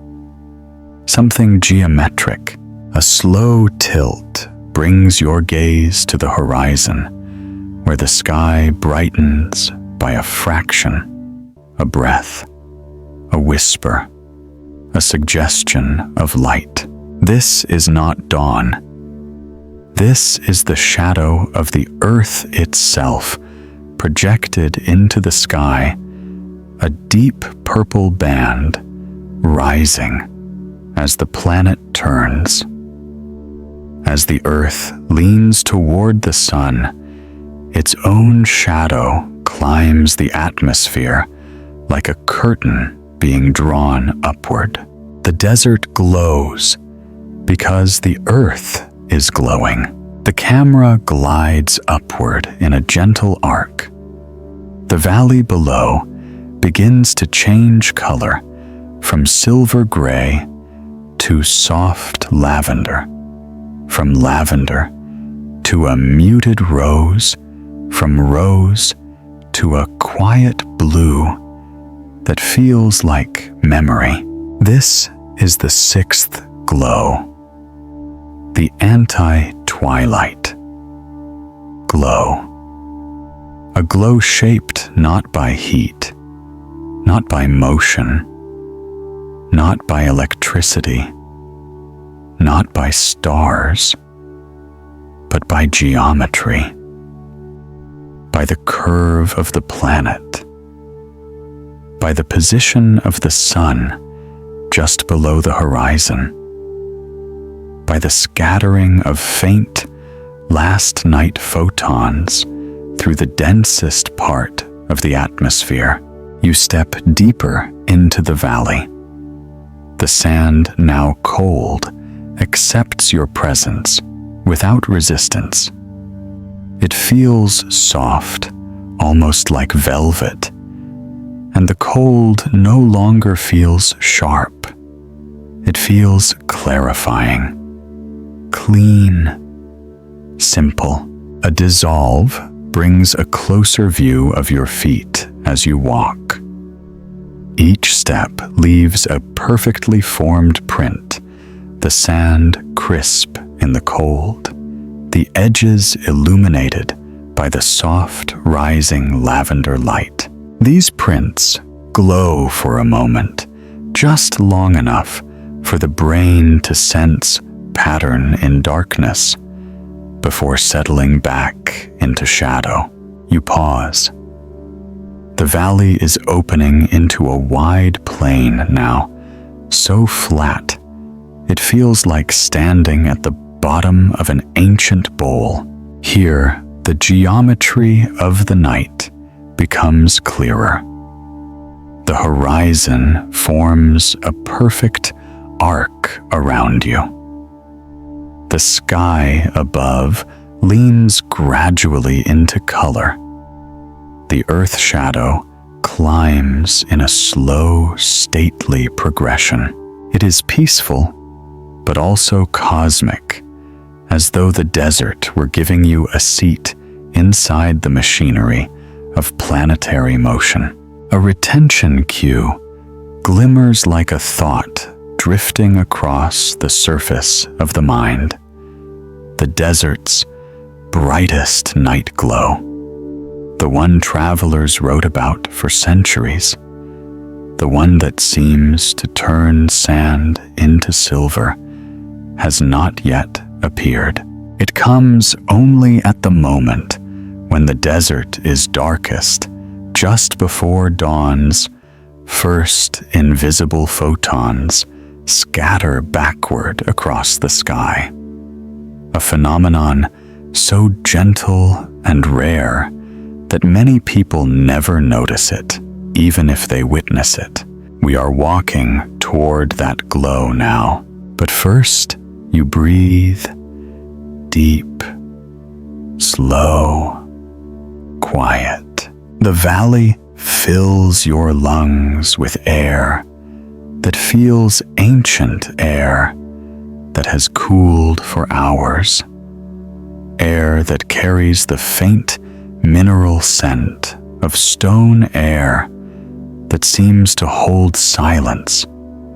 Speaker 1: Something geometric. A slow tilt brings your gaze to the horizon, where the sky brightens by a fraction, a breath, a whisper, a suggestion of light. This is not dawn. This is the shadow of the earth itself, projected into the sky, a deep purple band rising as the planet turns. As the earth leans toward the sun, its own shadow climbs the atmosphere like a curtain being drawn upward. The desert glows because the earth is glowing. The camera glides upward in a gentle arc. The valley below begins to change color from silver gray to soft lavender, from lavender to a muted rose, from rose to a quiet blue that feels like memory. This is the sixth glow, the anti-twilight glow. A glow shaped not by heat, not by motion, not by electricity, not by stars, but by geometry, by the curve of the planet, by the position of the sun just below the horizon, by the scattering of faint last night photons through the densest part of the atmosphere. You step deeper into the valley. The sand, now cold, accepts your presence without resistance. It feels soft, almost like velvet, and the cold no longer feels sharp. It feels clarifying, clean, simple. A dissolve brings a closer view of your feet as you walk. Each step leaves a perfectly formed print, the sand crisp in the cold, the edges illuminated by the soft rising lavender light. These prints glow for a moment, just long enough for the brain to sense pattern in darkness before settling back into shadow. You pause. The valley is opening into a wide plain now, so flat it feels like standing at the bottom of an ancient bowl. Here, the geometry of the night becomes clearer. The horizon forms a perfect arc around you. The sky above leans gradually into color. The earth shadow climbs in a slow, stately progression. It is peaceful, but also cosmic, as though the desert were giving you a seat inside the machinery of planetary motion. A retention cue glimmers like a thought drifting across the surface of the mind. The desert's brightest night glow, the one travelers wrote about for centuries, the one that seems to turn sand into silver, has not yet appeared. It comes only at the moment when the desert is darkest, just before dawn's first invisible photons scatter backward across the sky. A phenomenon so gentle and rare that many people never notice it, even if they witness it. We are walking toward that glow now. But first, you breathe deep, slow, quiet. The valley fills your lungs with air that feels ancient, air that has cooled for hours, air that carries the faint mineral scent of stone air that seems to hold silence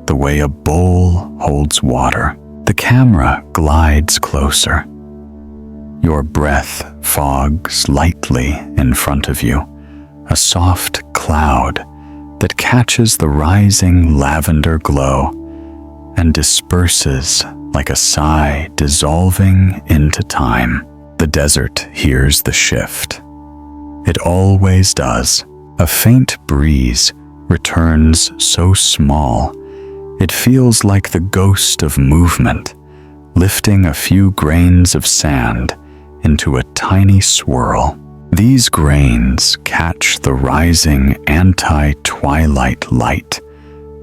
Speaker 1: the way a bowl holds water. The camera glides closer. Your breath fogs lightly in front of you, a soft cloud that catches the rising lavender glow and disperses like a sigh dissolving into time. The desert hears the shift. It always does. A faint breeze returns so small, it feels like the ghost of movement, lifting a few grains of sand into a tiny swirl. These grains catch the rising anti-twilight light,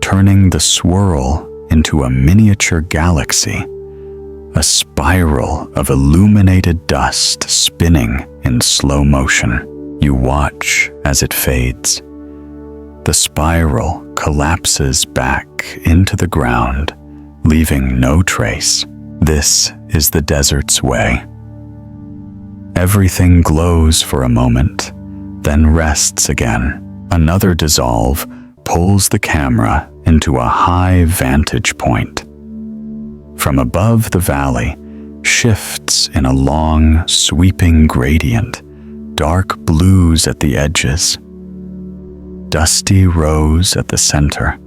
Speaker 1: turning the swirl into a miniature galaxy, a spiral of illuminated dust spinning in slow motion. You watch as it fades. The spiral collapses back into the ground, leaving no trace. This is the desert's way. Everything glows for a moment, then rests again. Another dissolve pulls the camera into a high vantage point. From above, the valley shifts in a long, sweeping gradient, dark blues at the edges, dusty rose at the center,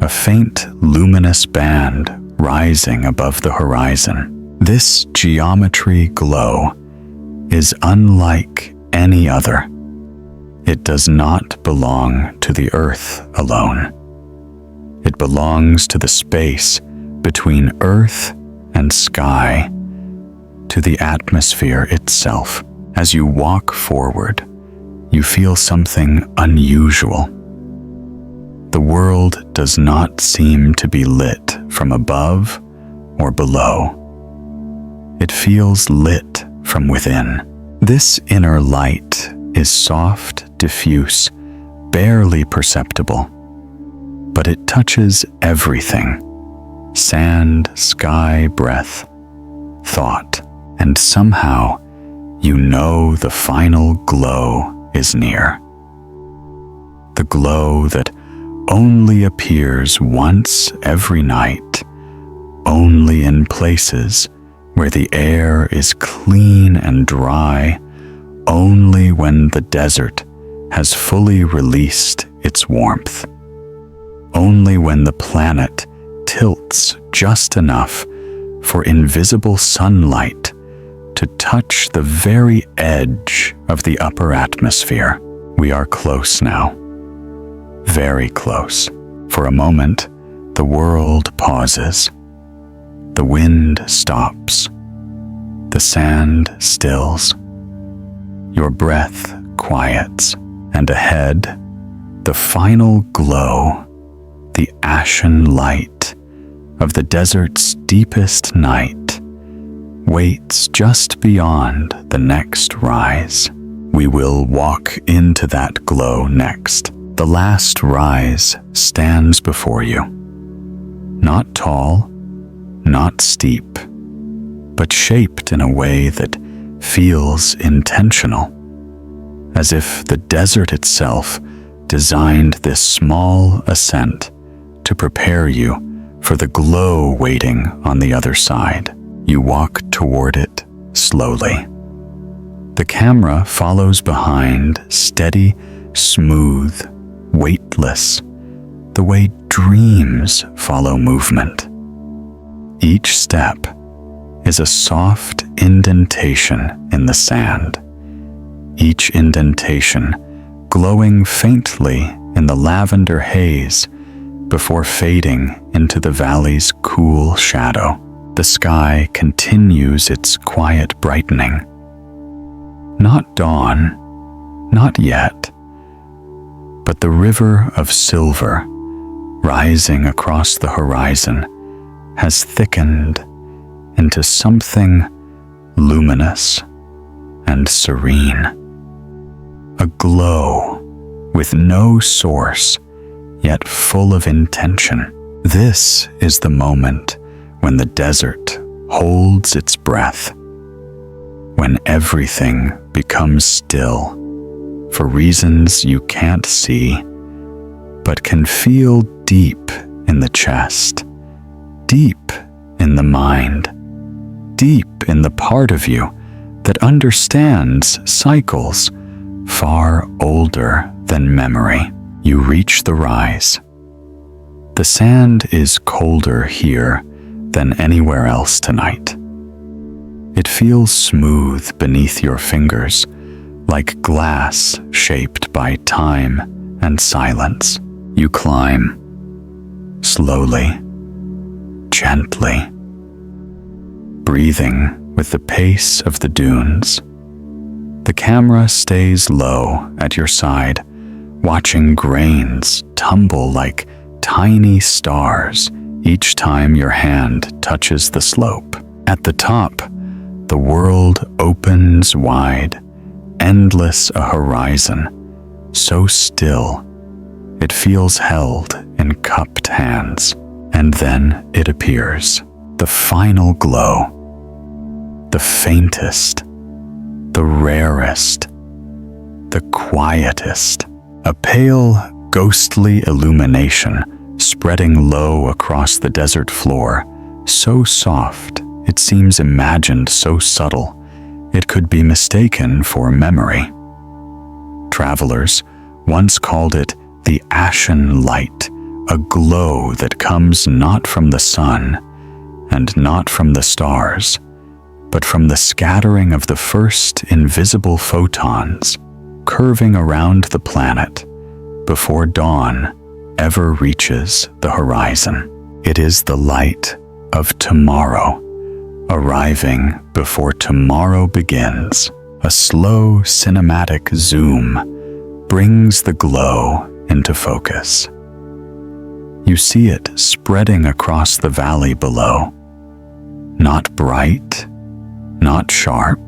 Speaker 1: a faint luminous band rising above the horizon. This geometry glow is unlike any other. It does not belong to the earth alone. It belongs to the space between earth and sky, to the atmosphere itself. As you walk forward, you feel something unusual. The world does not seem to be lit from above or below. It feels lit from within. This inner light is soft, diffuse, barely perceptible, but it touches everything: sand, sky, breath, thought, and somehow you know the final glow is near. The glow that only appears once every night, only in places where the air is clean and dry, only when the desert has fully released its warmth, only when the planet tilts just enough for invisible sunlight to touch the very edge of the upper atmosphere. We are close now, very close. For a moment, the world pauses. The wind stops. The sand stills. Your breath quiets, and ahead, the final glow, the ashen light of the desert's deepest night, waits just beyond the next rise. We will walk into that glow next. The last rise stands before you. Not tall, not steep, but shaped in a way that feels intentional, as if the desert itself designed this small ascent to prepare you for the glow waiting on the other side. You walk toward it slowly. The camera follows behind, steady, smooth, weightless, the way dreams follow movement. Each step is a soft indentation in the sand, each indentation glowing faintly in the lavender haze before fading into the valley's cool shadow. The sky continues its quiet brightening. Not dawn, not yet, but the river of silver rising across the horizon has thickened into something luminous and serene. A glow with no source, yet full of intention. This is the moment when the desert holds its breath, when everything becomes still for reasons you can't see, but can feel deep in the chest, deep in the mind, deep in the part of you that understands cycles far older than memory. You reach the rise. The sand is colder here than anywhere else tonight. It feels smooth beneath your fingers, like glass shaped by time and silence. You climb, slowly, gently, breathing with the pace of the dunes. The camera stays low at your side, watching grains tumble like tiny stars each time your hand touches the slope. At the top, the world opens wide, endless a horizon, so still it feels held in cupped hands. And then it appears, the final glow, the faintest, the rarest, the quietest, a pale, ghostly illumination spreading low across the desert floor, so soft it seems imagined, so subtle it could be mistaken for memory. Travelers once called it the ashen light, a glow that comes not from the sun and not from the stars, but from the scattering of the first invisible photons curving around the planet before dawn ever reaches the horizon. It is the light of tomorrow, arriving before tomorrow begins. A slow cinematic zoom brings the glow into focus. You see it spreading across the valley below. Not bright, not sharp,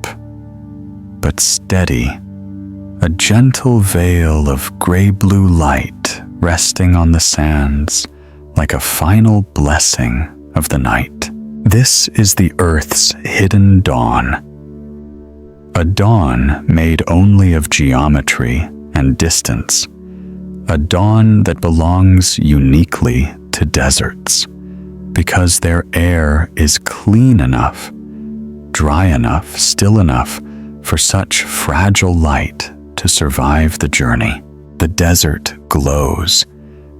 Speaker 1: but steady, a gentle veil of gray-blue light resting on the sands like a final blessing of the night. This is the Earth's hidden dawn, a dawn made only of geometry and distance, a dawn that belongs uniquely to deserts, because their air is clean enough, dry enough, still enough for such fragile light to survive the journey. The desert glows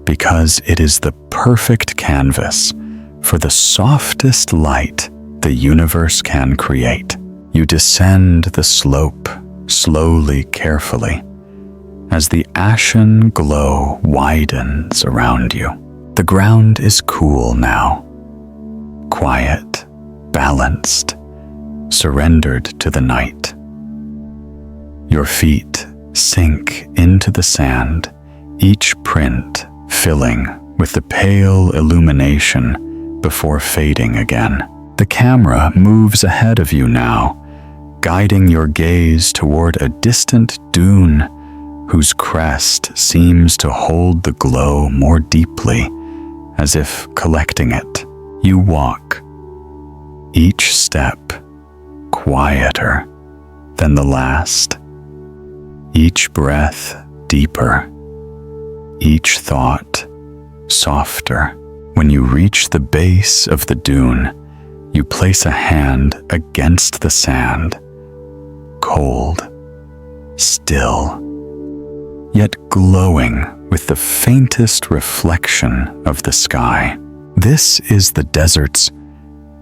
Speaker 1: because it is the perfect canvas for the softest light the universe can create. You descend the slope slowly, carefully, as the ashen glow widens around you. The ground is cool now, quiet, balanced, surrendered to the night. Your feet sink into the sand, each print filling with the pale illumination before fading again. The camera moves ahead of you now, guiding your gaze toward a distant dune whose crest seems to hold the glow more deeply, as if collecting it. You walk, each step quieter than the last, each breath deeper, each thought softer. When you reach the base of the dune, you place a hand against the sand, cold, still, yet glowing with the faintest reflection of the sky. This is the desert's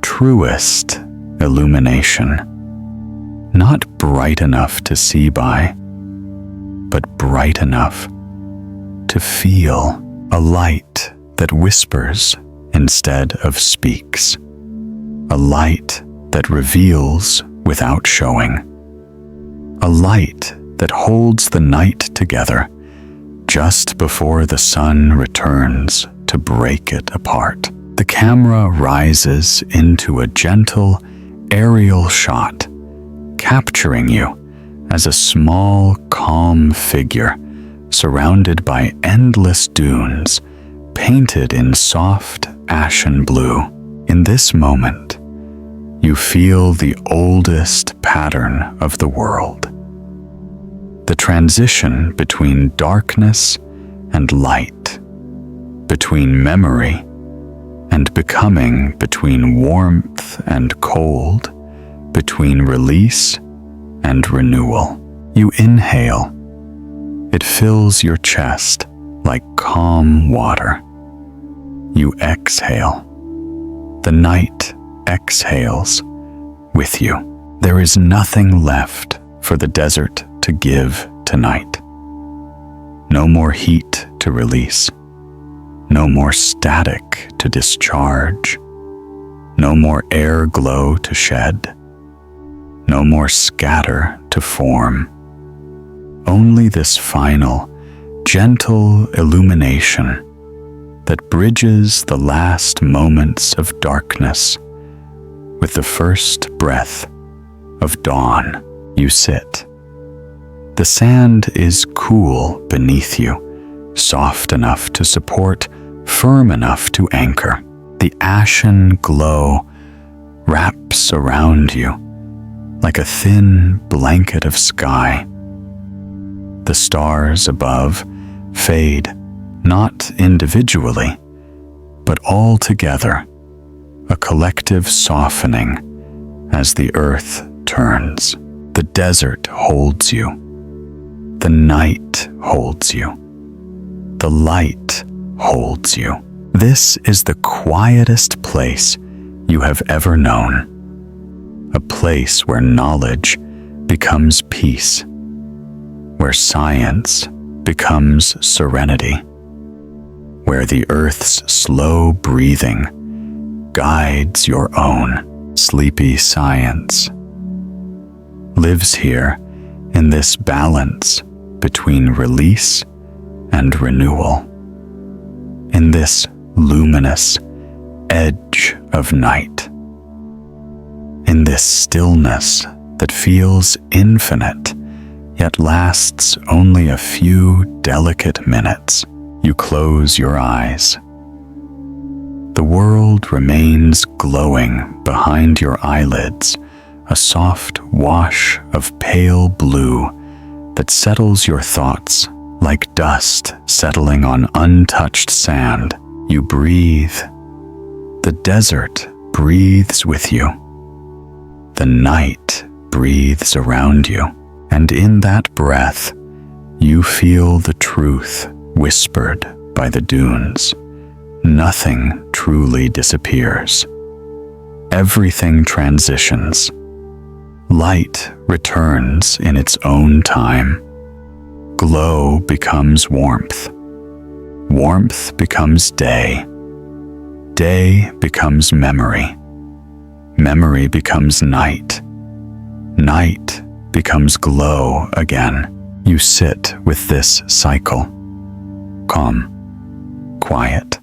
Speaker 1: truest illumination, not bright enough to see by, but bright enough to feel, a light that whispers instead of speaks, a light that reveals without showing, a light that holds the night together just before the sun returns to break it apart. The camera rises into a gentle aerial shot, capturing you as a small, calm figure surrounded by endless dunes painted in soft ashen blue. In this moment, you feel the oldest pattern of the world. The transition between darkness and light, between memory and becoming, between warmth and cold, between release and renewal. You inhale. It fills your chest like calm water. You exhale. The night exhales with you. There is nothing left for the desert to give tonight. No more heat to release. No more static to discharge. No more airglow to shed. No more scatter to form. Only this final, gentle illumination that bridges the last moments of darkness with the first breath of dawn. You sit. The sand is cool beneath you, soft enough to support, firm enough to anchor. The ashen glow wraps around you like a thin blanket of sky. The stars above fade, not individually, but all together, a collective softening as the earth turns. The desert holds you. The night holds you. The light holds you. This is the quietest place you have ever known. A place where knowledge becomes peace, where science becomes serenity, where the earth's slow breathing guides your own. Sleepy science lives here in this balance between release and renewal, in this luminous edge of night, in this stillness that feels infinite yet lasts only a few delicate minutes. You close your eyes. The world remains glowing behind your eyelids, a soft wash of pale blue that settles your thoughts like dust settling on untouched sand. You breathe. The desert breathes with you. The night breathes around you. And in that breath, you feel the truth whispered by the dunes. Nothing truly disappears. Everything transitions. Light returns in its own time. Glow becomes warmth. Warmth becomes day. Day becomes memory. Memory becomes night. Night becomes glow again. You sit with this cycle. Calm, quiet,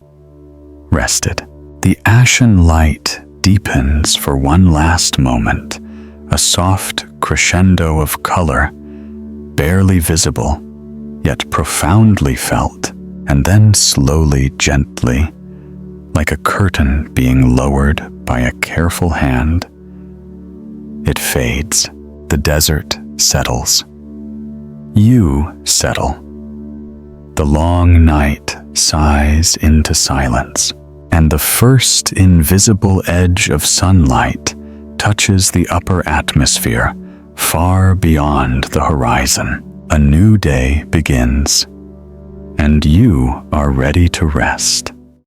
Speaker 1: rested. The ashen light deepens for one last moment, a soft crescendo of color, barely visible, yet profoundly felt, and then slowly, gently, like a curtain being lowered by a careful hand, it fades. The desert settles. You settle. The long night sighs into silence, and the first invisible edge of sunlight touches the upper atmosphere far beyond the horizon. A new day begins, and you are ready to rest.